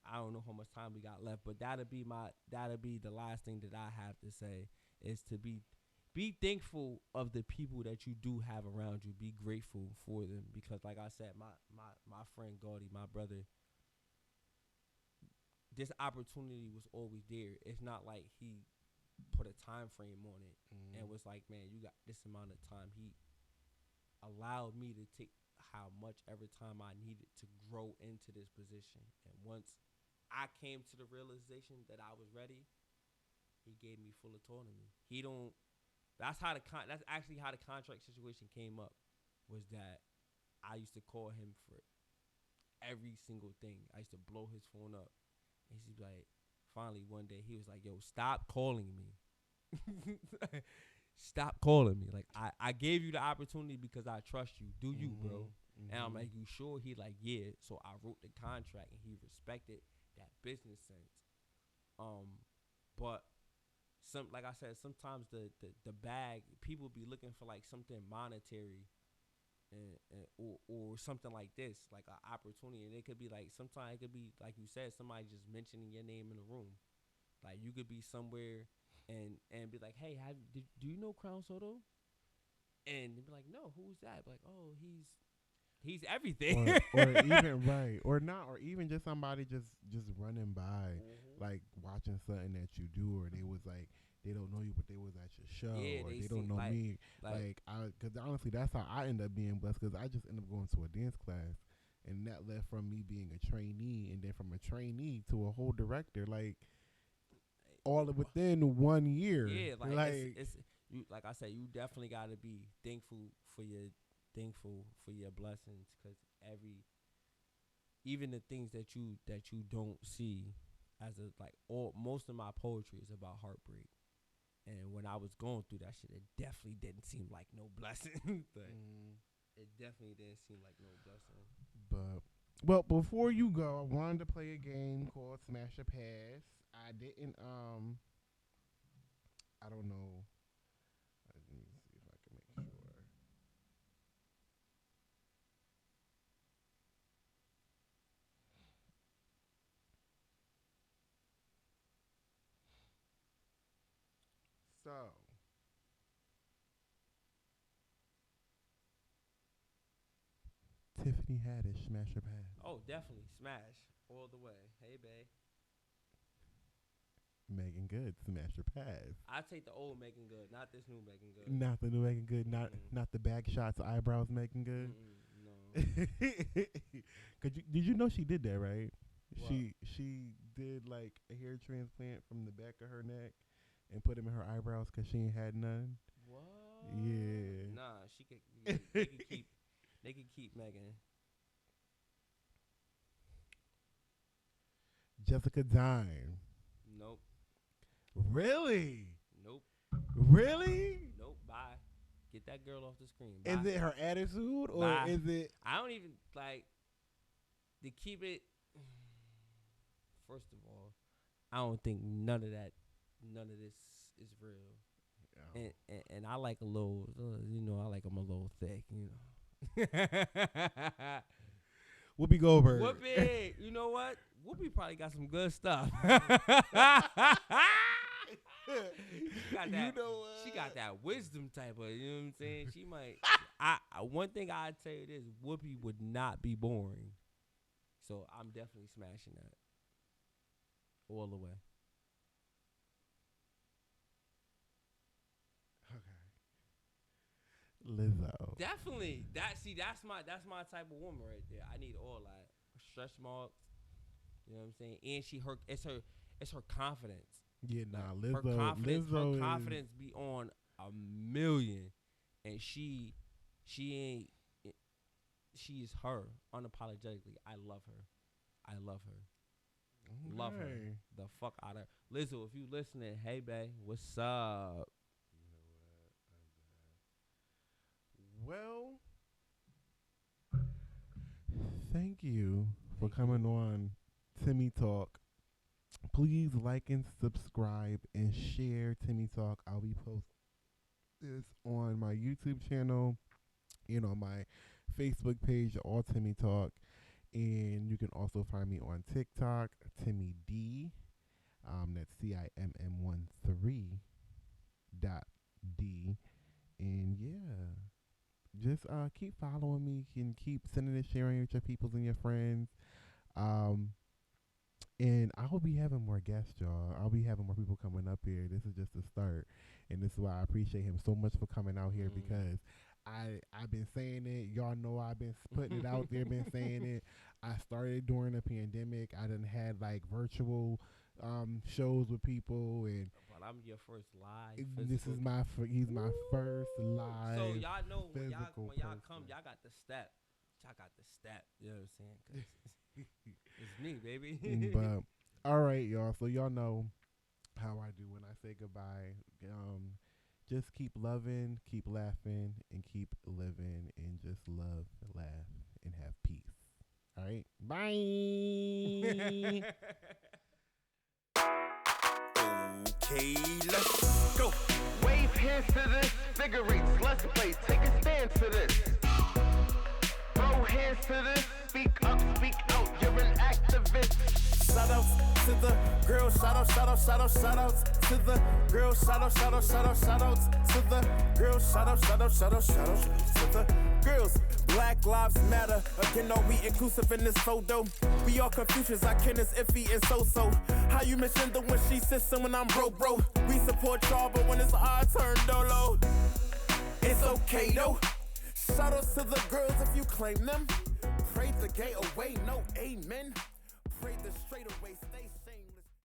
Speaker 4: I don't know how much time we got left, but that'll be the last thing that I have to say is to be thankful of the people that you do have around you. Be grateful for them because, like I said, my friend Gaudi, my brother, this opportunity was always there. It's not like he put a time frame on it and was like, man, you got this amount of time. He allowed me to take how much every time I needed to grow into this position. And once I came to the realization that I was ready, he gave me full autonomy. That's actually how the contract situation came up, was that I used to call him for every single thing. I used to blow his phone up. And he's like, finally one day he was like, yo, stop calling me. Stop calling me. Like I gave you the opportunity because I trust you. Do you, bro? And I'm like, you sure? He like, yeah. So I wrote the contract and he respected that business sense. But like I said, sometimes the bag, people be looking for like something monetary or something like this, like an opportunity. And it could be like, sometimes it could be like you said, somebody just mentioning your name in a room. Like you could be somewhere and be like, hey, do you know Krwnd Sotto? And they'd be like, no, who's that? Like, oh, he's everything.
Speaker 3: or even right, or not, or even just somebody just running by, like watching something that you do, or they was like, they don't know you, but they was at your show, or they don't know me. Because honestly, that's how I end up being blessed. Because I just end up going to a dance class, and that led from me being a trainee, and then from a trainee to a whole director, like all within 1 year.
Speaker 4: Yeah, like it's you. Like I said, you definitely got to be thankful for your blessings, because even the things that you don't see as most of my poetry is about heartbreak. And when I was going through that shit, it definitely didn't seem like no blessing. It definitely didn't seem like no blessing.
Speaker 3: But well, before you go, I wanted to play a game called Smash or Pass. I didn't I don't know. Let me see if I can make sure. So, Tiffany Haddish, Smash or Pass?
Speaker 4: Oh, definitely smash all the way. Hey, babe.
Speaker 3: Megan Good, Smash or Pass?
Speaker 4: I take the old Megan Good, not this new Megan Good.
Speaker 3: Not the new Megan Good, not the back shots, eyebrows Megan Good.
Speaker 4: No.
Speaker 3: Did you know she did that, right?
Speaker 4: What?
Speaker 3: She did like a hair transplant from the back of her neck and put them in her eyebrows because she ain't had none.
Speaker 4: What?
Speaker 3: Yeah.
Speaker 4: Nah, she could. They could keep. They could keep Megan.
Speaker 3: Jessica Dime.
Speaker 4: Nope.
Speaker 3: Really?
Speaker 4: Nope.
Speaker 3: Really?
Speaker 4: Nope. Bye. Get that girl off the screen. Bye.
Speaker 3: Is it her attitude or
Speaker 4: Bye.
Speaker 3: is it?
Speaker 4: I don't even like to keep it. First of all, I don't think none of this is real.
Speaker 3: Oh.
Speaker 4: And I like a little, I like them a little thick,
Speaker 3: Whoopi Goldberg.
Speaker 4: Whoopi, you know what? Whoopi probably got some good stuff. She got that wisdom type of, you know what I'm saying? She might. One thing I'd say is Whoopi would not be boring. So I'm definitely smashing that all the way.
Speaker 3: Okay. Lizzo.
Speaker 4: Definitely. That's my type of woman right there. I need all that. Stretch marks. You know what I'm saying? And it's her confidence.
Speaker 3: Yeah, nah,
Speaker 4: Her
Speaker 3: Lizzo
Speaker 4: confidence be on a million, and she is her unapologetically. I love her. Love her the fuck out of her. Lizzo, if you listening, hey babe, what's up?
Speaker 3: Well, thank you for coming on Timmy Talk. Please like and subscribe and share Timmy Talk. I'll be posting this on my YouTube channel and on my Facebook page, all Timmy Talk. And you can also find me on TikTok, Timmy D. That's CIMM13 .D. And yeah, just keep following me and keep sending and sharing with your peoples and your friends. And I will be having more guests, y'all. I'll be having more people coming up here. This is just the start. And this is why I appreciate him so much for coming out here because I've been saying it. Y'all know I've been putting it out there, been saying it. I started during the pandemic. I done had like virtual shows with people, and
Speaker 4: But I'm your first live.
Speaker 3: this is he's my first live.
Speaker 4: So y'all know when y'all
Speaker 3: person.
Speaker 4: come, y'all got the step. Y'all got the step. You know what I'm saying? 'Cause it's me, baby.
Speaker 3: But all right, y'all. So y'all know how I do when I say goodbye. Just keep loving, keep laughing, and keep living, and just love, laugh, and have peace. All right, bye.
Speaker 1: Okay, let's go.
Speaker 2: Wave hands to this, figurines, let's play, take a stand to this. Throw hands to this, speak up, speak out, you're an activist.
Speaker 1: Shout outs to the girls, shout outs to the girls, shout outs to the girls, shout outs to the girls. Black lives matter, again, are we inclusive in this photo? We all Confucius, our kin is iffy and so-so. How you mention the when she system when I'm bro? We support y'all, but when it's our turn, dolo. It's okay though. Shout outs to the girls if you claim them. Pray the gay away, no amen. Pray the straight away, stay